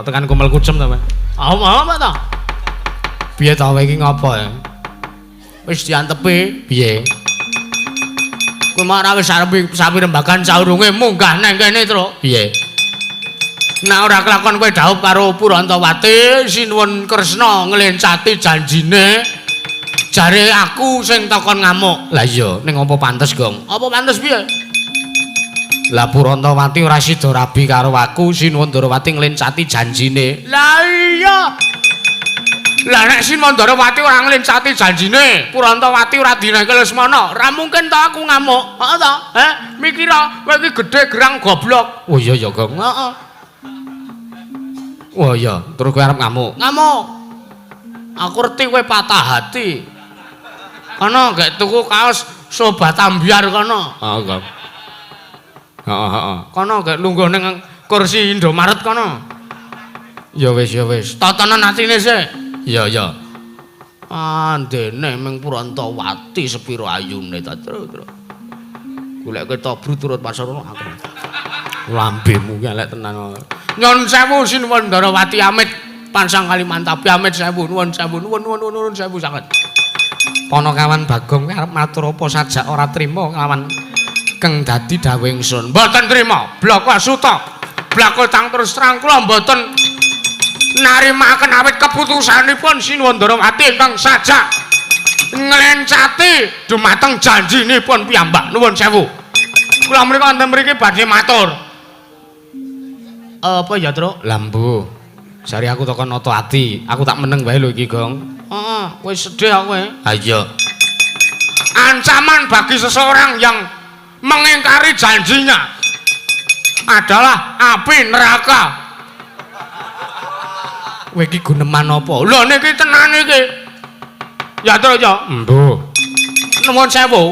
tekan kumelku cem ta apa ta piye ta iki ngapa ya wis diantepi piye kowe ora wis arep sapi rembagan saurunge munggah nang kene tru piye nek ora kelakon kowe dhaup karo Purantawati Sinuwun Kresna nglencati janjine jare aku sing takon ngamuk lah iya ning apa pantes gong apa pantes piye lah Purantawati ora sida rabi karo aku Sinuwun Ndrawati nglencati janjine lah iya lah nek Sinuwun Ndrawati ora nglencati janjine Purantawati ora dinake Lesmana ra mungkin ta aku ngamuk heeh ta mikira kowe iki gedhe gerang goblok oh iya ya gong heeh oh iya terus kowe arep ngamuk aku ngerti kowe patah hati kono gak tuku kaos sobat ambiar kono heeh kono gak lungguh ning kursi Indomaret kono ya wis tatanan atine sik iya andene ming Purantawati sepiro ayune ta terus golek ketobru turut pasarana aku lambemu ki elek tenan nyun sewu Sinuwun Ndrawati amit pansang Kalimantapi amit sewu nuwun sewu sanget ana kawan Bagong arep matur apa sajak ora trima kawan keng dadi dawuh ingsun mboten trima bloko suta blako tang terus terang kula mboten narimaken awit keputusanipun Sinuwun Ndrawati ingkang sajak nglencati dumateng janjinipun piyambak nuwun sewu kula mriki wonten mriki badhe matur apa ya Truk lambu jare aku takon nata ati aku tak meneng wae lho iki Gong heeh wis sedih aku ha iya ancaman bagi seseorang yang mengingkari janjinya adalah api neraka kowe iki guneman apa lho niki tenan iki ya Truk ya mbuh nuwun sewu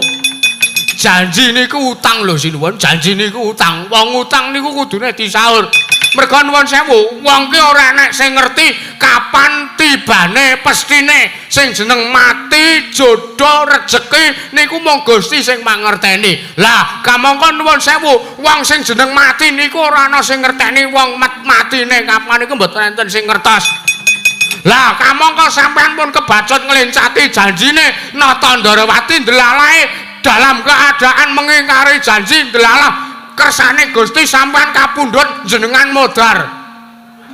janji niku utang lho Sinuwun janji niku utang wong utang niku kudune disaur mergo nuwun sewu wong ki ora enek sing ngerti kapan tibane pestine sing jeneng mati jodoh rejeki niku mung Gusti sing mangerteni lah kamangka nuwun sewu wong sing jeneng mati niku ora ana sing ngerteni wong matine kapan niku mboten enten sing ngertos lah kamangka sampean pun kebacut nglencati janjine Nata Ndrawati ndelalae dalam keadaan mengingkari janji ndelalah kersane Gusti sampean kapundhut jenengan modar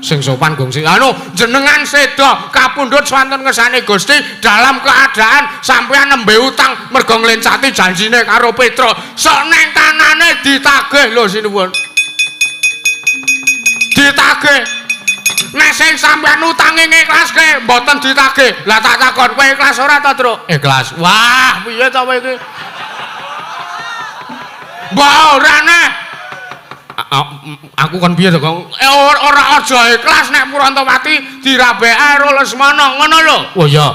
sing sopan Gong sing anu jenengan seda kapundhut swanten kersane Gusti dalam keadaan sampean nembe utang mergo nglencati janjine karo Petra sok neng kanane ditagih lho Sinuwun ditagih nek sing sampean utange ngiklaske mboten ditagih lah tak takon kowe ikhlas ora ta Truk ikhlas wah piye ta kowe iki Baurane aku kan piye to Kang ora aja ikhlas nek Purantawati dirabeke karo Lesmana ngono lho oh iya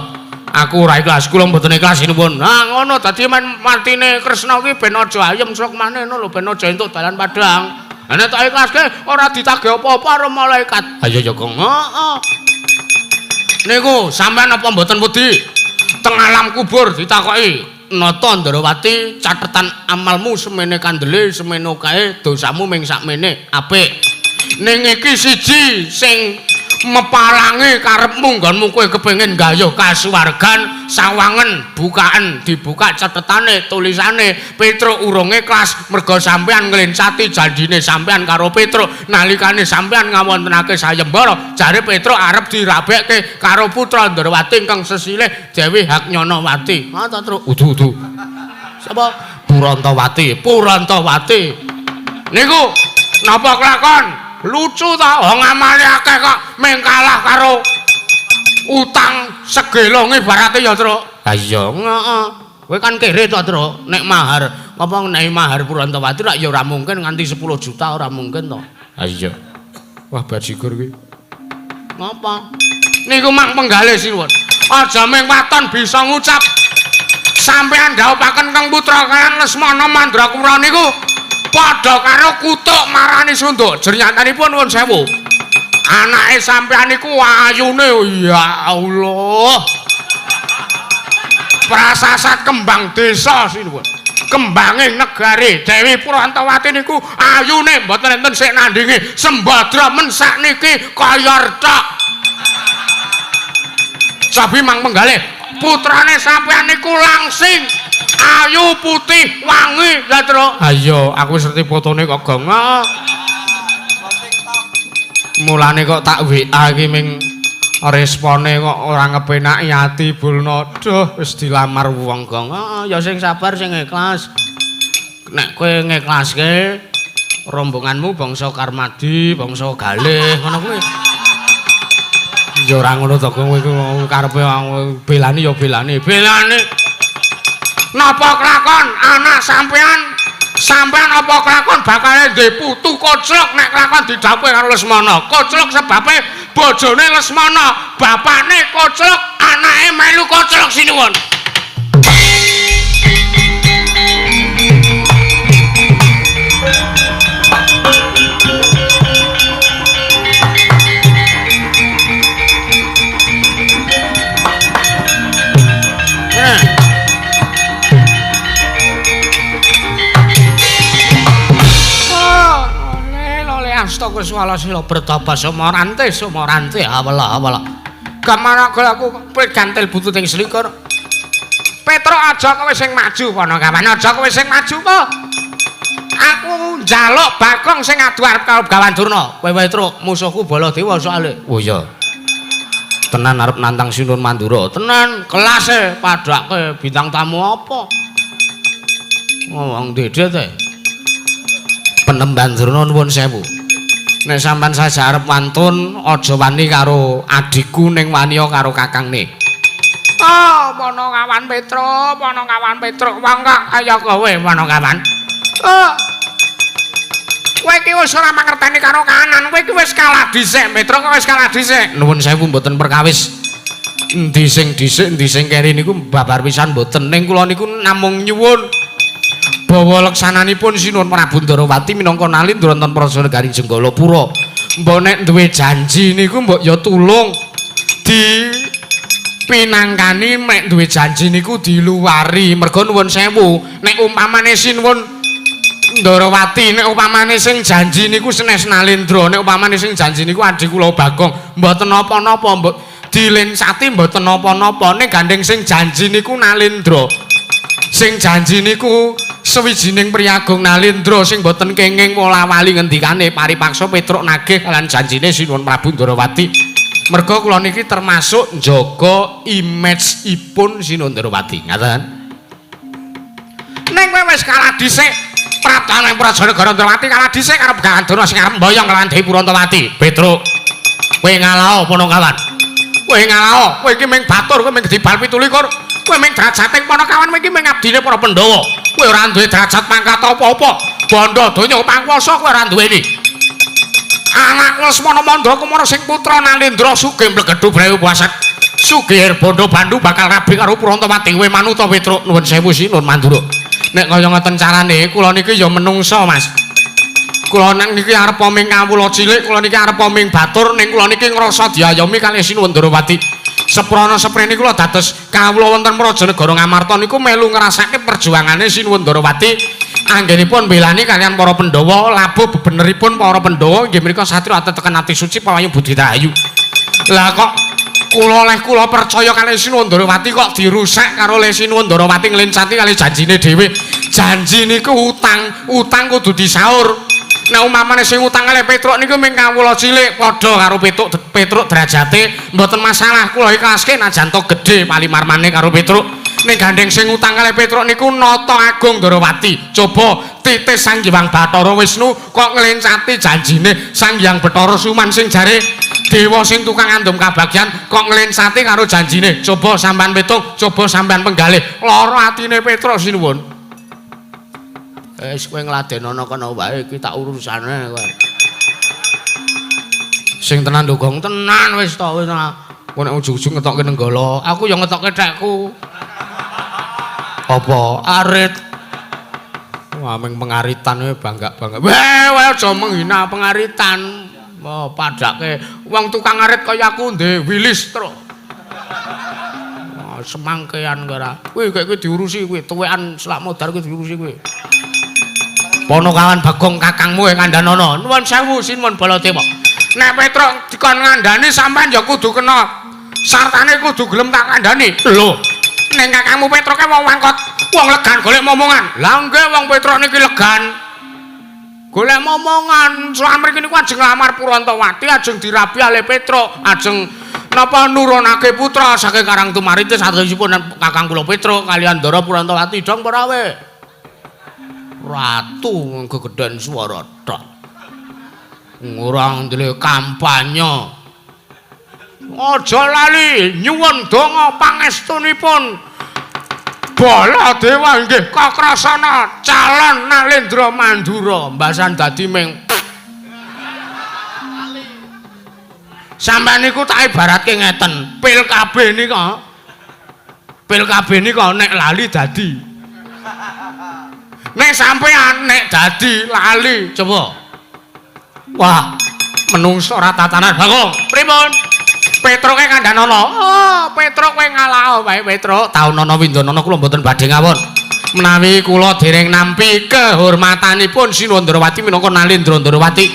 aku ora ikhlas kula mboten ikhlas Sinuwun nah ngono dadi matine Kresna ki ben aja ayem sok maneh ngono lho ben aja entuk dalan padhang nek tak ikhlaske ora ditagih apa-apa karo malaikat ha iya ya Kang heeh niku sampean apa mboten wedi teng alam kubur ditakoki Nata Ndrawati catetan amalmu semene kandele semene kae dosamu ming sakmene apik ning iki siji sing mepalangi karepmu nggonmu kowe kepengin gayuh kasuwargan sawangen bukaan dibuka catetane tulisane Petruk urung ikhlas mergo sampean nglencati janjine sampean karo Petruk nalikane sampean ngawontenake sayembara jare Petruk arep dirabekke karo putra Ndrawati ingkang sesilih Dewi Haknyanawati ha ta Truk udu sapa Purantawati niku napa kelakon lucu ta wong amale akeh kok meng kalah karo utang segelonge barate ya, Tru. Ha iya, heeh. Kowe kan kere to, Tru. Nek mahar, apa nek mahar Purantawati rak ya ora mungkin nganti 10 juta ora mungkin to. Ha iya. Wah, bajigur kuwi. Ngapa? Niku mang penggalih sinuwun. Aja ming waton bisa ngucap. Sampeyan dhawuhaken Kang Putra kaliyan Lesmana Mandrakura niku padha karo kutuk marani sunduk. Jernyatanipun nuwun sewu. Anake sampeyan niku ayune ya Allah. Prasasat kembang desa sinuwun. Kembanging negari Dewi Purantawati niku ayune mboten enten sik nandingi. Sembadra men sakniki kaya retak. Sabi mang penggalih putrane sampeyan niku langsing ayu putih wangi ya, Tru. Ha iya, aku wis ngerti fotone kok, Gong. Mulane kok tak WA iki ming respone kok ora ngepenaki ati Bulna. Duh, wis dilamar wong, Gong. Ya sing sabar, sing ikhlas. Nek kowe ngiklaske rombonganmu bangsa Karmadi, bangsa Galih, ngono kuwi. Ya ora ngono to, kowe iku karepe belani ya belani. Belani. Napa kelakon anak sampean? Sampean apa kelakon bakal ndek putu koclok nek kelakon didhawuhi karo Lesmana. Koclok sebabe bojone Lesmana, bapakne koclok, anake melu koclok sinuwun. Astaga swala sila bertapa Sumarante awala gamana aku pegantil bututing selikur Petro aja kowe sing maju Panakawan aja kowe sing maju kok aku njaluk Bagong sing adu arep karo Begawan Durna kowe wae Tru musuhku Baladewa soalé oh iya tenan arep nantang Sinun Mandura tenan kelase padake bintang tamu apa wong dedet e Penemban Durna nuwun sewu. Nek sampean saja arep wantun aja wani karo adikku ning wani karo kakangne. Oh, Panakawan Petro, wong kok kaya kowe Panakawan. Oh. Kowe iki wis ora mangerteni karo kahanan, kowe iki wis kalah dhisik, Petro kok wis kalah dhisik. Nuwun sewu mboten perkawis. Endi sing dhisik, endi sing keri niku babar pisan mboten. Ning kula niku namung nyuwun bawa leksananipun Sinuhun Prabu Ndarawati minangka nalindra wonten Prajanegari Jenggalapura. Mbok nek duwe janji niku mbok ya tulung dipinangkani nek duwe janji niku diluwari. Merga nuwun sewu, nek umpamane Sinuhun Ndarawati nek umpamane sing janji niku Senes Nalindra, nek umpamane sing janji niku adik kula Bagong, mboten napa-napa, mbok dilensati mboten napa-napa, nek gandeng sing janji niku Nalindra. Sing janji niku sawijining priyagung Nalindra sing boten kenging wola-wali ngendikane paripaksa Petruk nagih kalian janjine Sinuhun Prabu Ndarawati. Merga kula niki termasuk njaga image-ipun Sinuhun Ndarawati. Ngaten. Ning kowe wis kalah dhisik Prabdane Prajanegara Ndarawati kalah dhisik karo Begawan Durna sing arep mboyong kelawan Dewi Purantawati. Petruk. Kowe ngalao Panakawan. Kowe ngalao, kowe iki ming batur, kowe ming gedhi bal 17. Kowe ming drajating Panakawan iki ming abdine para Pandhawa. Kowe ora duwe derajat pangkat apa-apa. Bondo donya pangwasa kowe ora duweni. Anak Lesmana Mandrakumara sing putra Nalindra sugih mlegedhu brewu waset. Sugih bondo bandu bakal rabi karo Purantawati. Kowe manut ta Petruk nuwun sewu Sinuhun Mandura. Nek kaya ngoten carane kula niki ya menungsa, Mas. Kula niki arep ming kawula cilik, kula niki arep ming batur ning kula niki ngrasa diayomi kalih Sinuhun Ndarawati. Seprana seprene kula dados kawula wonten Prajanegara Ngamarta niku melu ngrasake perjuangane Sinuhun Ndarawati anggenipun mbelani kalian para Pandhawa, labuh bebeneripun para Pandhawa inggih menika satria tetekan ati suci pawayu budi rahayu. Lah kok kula percaya kalih Sinuhun Ndarawati kok dirusak karo le Sinuhun Ndarawati nglencati kalih janjine dhewe. Janji niku utang kudu disaur. Nek umpamane sing utang kalih Petruk niku ming kawula cilik padha karo Petruk derajate mboten masalah kula ikhlaske najan to gedhe palimarmane karo Petruk. Ning gandeng sing utang kalih Petruk niku Nata Agung Ndarawati. Coba titis Sang Hyang Bathara Wisnu kok nglencati janjine Sang Hyang Bathara Suman sing jare Dewa sing tukang andum kabagyan kok nglensati karo janjine. Coba sampean pitung, coba sampean penggalih. Lara atine Petruk sinuwun. Wis kowe ngladenono kono wae iki tak urusane kowe. Sing tenan ndogong tenan wis to wis. Kowe nek ujug-ujug ngetokke nenggala, aku ya ngetokke tekku. Apa arit? Wah, meng pengaritan we bangga-bangga. Weh, aja menghina pengaritan. Oh, padake wong tukang arit kaya aku ndek wilis tro. Oh, semangkean ora. Kuwi kowe diurusi kuwi, tuwekan selak modar kuwi diurusi kuwi. Ponokawan Bagong kakangmu ngandhanono. Nuwun sewu sinuwun Baladewa. Nek Petruk dikon ngandhani sampean ya kudu kena sartane kudu gelem tak kandhani. Lho, nek kakangmu Petruke wong wangkot, wong legan golek momongan. Lah nggih wong Petruk niki legan. Golek momongan, Slamrik niku ajeng lamar Purantawati, ajeng dirabi ale Petruk, ajeng napa nurunake putra saking Karang Tumaritis saderengipun kakang kula Petruk kaliyan Ndara Purantawati dong para we. Ratu gegeden swara tok. Ngurang ndele kampanye. Aja lali nyuwun donga pangestunipun Baladewa inggih Kakrasana calon Nalendra Mandura mbasan dadi ming sampeyan niku tak ibaratke ngeten pil kabeh nika nek lali dadi nek sampeyan nek dadi lali coba wah menungso ora tatanan Bagong pripun Petruke kandhanono. Oh, Petruk kowe ngalah wae Petruk. Taunana Windanana kula mboten badhe ngawon. Menawi kula dereng nampi kehormatanipun Sinuwun Ndrawati minangka Nalendra Ndrawati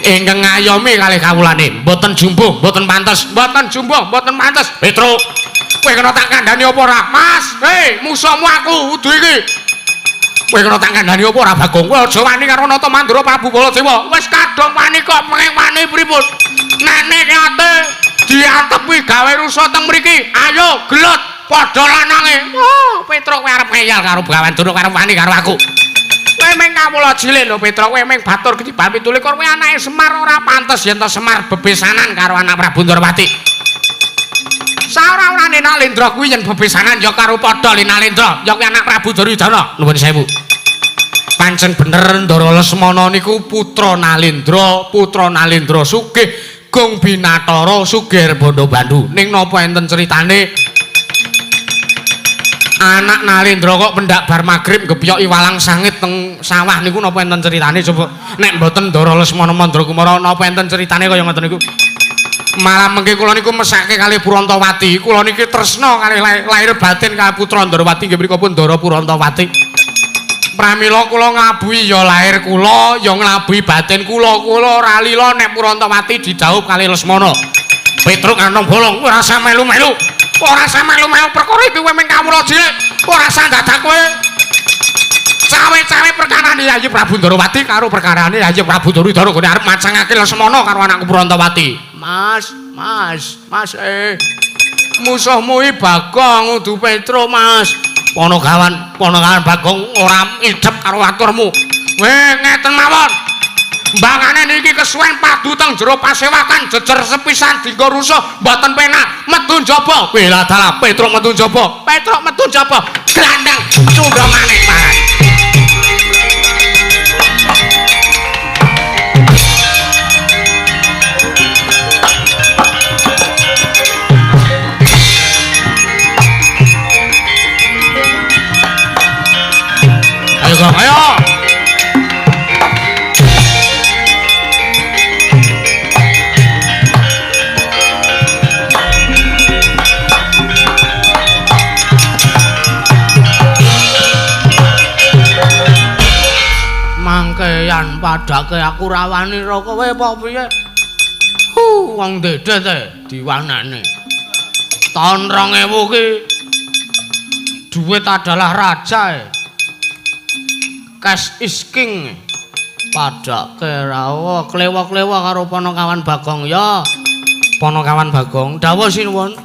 ingkang ngayomi kalih kawulane. Mboten jumbuh, mboten pantes, mboten jumbuh, mboten pantes. Petruk, kowe kena tak kandhani apa ora? Mas, hei, musuhmu aku udu iki. Kowe kena tak kandhani apa ora Bagong? Kowe aja wani karo Nata Mandura Prabu Baladewa. Wis kadung wani kok menging wani pripun? Nenek ate diantepi gawe rusa teng mriki. Ayo gelut padha lanange. Oh, Petruk kowe arep ngeyel karo Gawan Dura karo wani karo aku. Kowe meng kawula cilik lho Petruk, kowe meng batur ketiban 17 kowe anake Semar ora pantes yen to Semar bebesanan karo anak Prabu Ndrawati. Saora-orane Nalendra kuwi yen bebesanan ya karo padha li Nalendra, ya kuwi anak Prabu Duryudana. Nuwun sewu. Pancen bener Ndara Lesmana niku putra Nalendra sugih Gung Binathara sugih Bondo Bandu. Ning napa enten critane anak Nalendra kok pendak bar magrib ngepyoki walang sangit teng sawah niku napa enten critane coba nek mboten Ndara Lesmana Mandra Kumara napa enten critane kaya ngoten niku. Malah mengke kula niku mesake kalih Purantawati, kula niki tresna kalih lahir batin kalih putra Ndrawati nggih menika pun Ndara Purantawati. Pramila kula nglabuhi ya lahir kula, ya nglabuhi batin kula ora lila nek Purantawati didhawuh kalih Lesmana. Petruk Anong Bolong ora usah melu-melu. Ora usah melu-melu perkara iki kowe mung kawula cilik, ora usah dadak kowe. Cawe-cawe perkarane Yayi Prabu Ndrawati karo perkarane Yayi Prabu Duryudana gone arep macangake Lesmana karo anakku Purantawati. Mas, musuhmu iki Bagong udu Petruk, Mas. Ponokawan Bagong ora idep karo aturmu. Weh, ngeten mawon. Mbangane niki kesuwen padu teng jero pasewakan jejer sepisan dinggo rusuh mboten penak. Metu njaba. Kowe lah dalah Petruk metu njaba. Petruk metu njaba. Glandang cundhongane marang. Ayo. Mangkeyan padake aku rawani ro kowe apa piye? Wong dede te diwanane. Taun 2000 ki duit adalah raja. Cash is king. Padake rawa klewa-klewa karo Ponokawan Bagong ya. Ponokawan Bagong, dawuh sinuwun.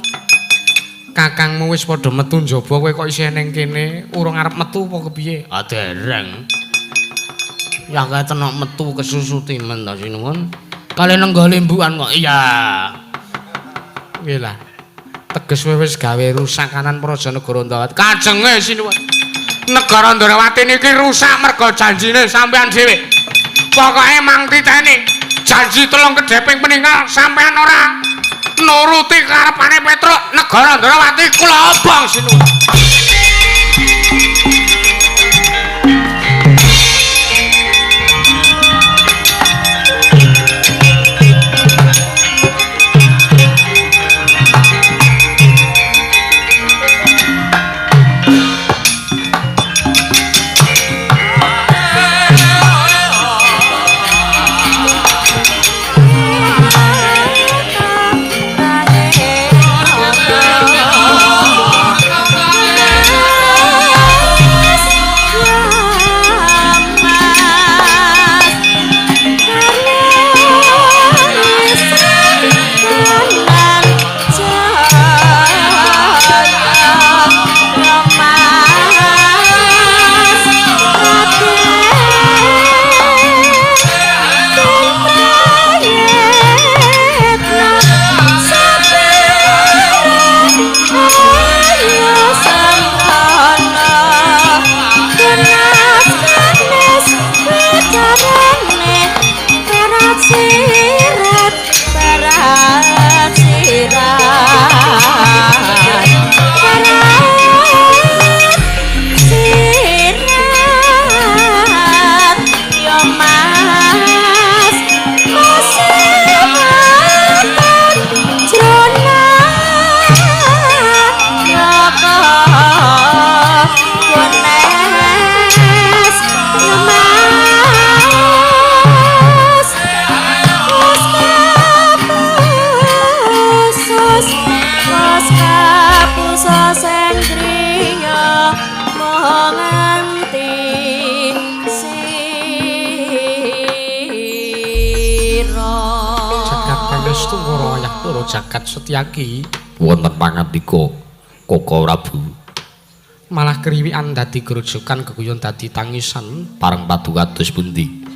Kakangmu wis padha metu njaba kowe kok isih ning kene, urung arep metu apa kepiye? Ah dereng. Ya kaya tenak metu kesusu timen ta sinuwun. Kali nenggah lembukan kok. Iya. Nggih lah. Teges wis gawe rusak kanan Praja Negara Ndrawati. Kajenge sinuwun. Negara Ndrawati niki rusak merga janjine sampean dhewe. Pokoke mang titeni janji telung kedheping peninggal sampean ora nuruti karepane Petruk, negara Ndrawati kula obong sinuwun. Jagat Setyaki wonten pangandika Koko Prabu malah kriwikan dadi grujukan geguyon dadi tangisan pareng padukados pundi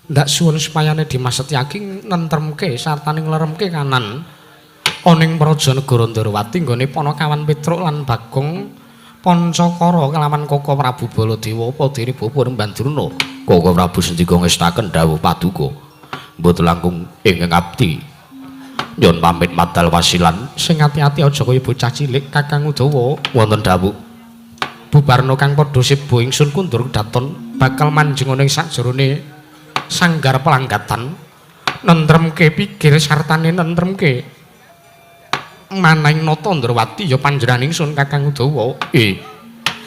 ndak suwun supayane Dimas Setyaki nentremke sartane ngleremke kanan oning Praja Negara Ndrawati nggone Panakawan Petruk lan Bagong Pancakara kelawan Koko Prabu Baladewa padhere bapa Rembandurna Koko Prabu sendika ngestaken dawuh paduka mboten langkung ingkang abdi Nyon pamit madal wasilan sing ati-ati aja kaya bocah cilik Kakang Udawa wonten dawuh bubarna kang padha sibo ingsun kundur daton bakal manjing ning sakjerone sanggar pelanggatan nentremke pikir sartane nentremke manahing nata Ndrawati ya panjenengan ingsun Kakang Udawa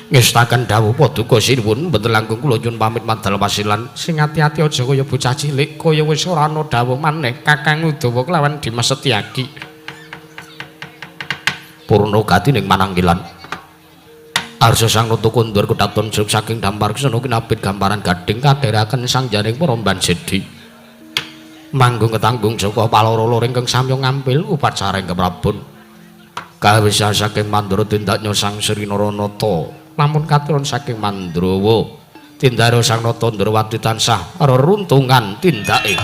ngestaken dawuh paduka sinuwun mboten langkung kula nyuwun pamit madal wasilan sing ati-ati aja kaya bocah cilik kaya wis ora ana dawuh maneh Kakang Udawa kelawan Dimas Setyaki purna gati ning mananggilan arsa sang ratu kondur kedaton juk saking dampar kesana kinabit gambaran gading kadheraken sang jaring peromban sedhi manggung ketanggung saka paloro-loro ingkang samya ngampil upacara ing keprabon kawisan saking mandura tindak nyosang Sri Naranata lamun katuron saking Mandrawa tindaro sang Nata Ndrawati tansah reruntungan tindake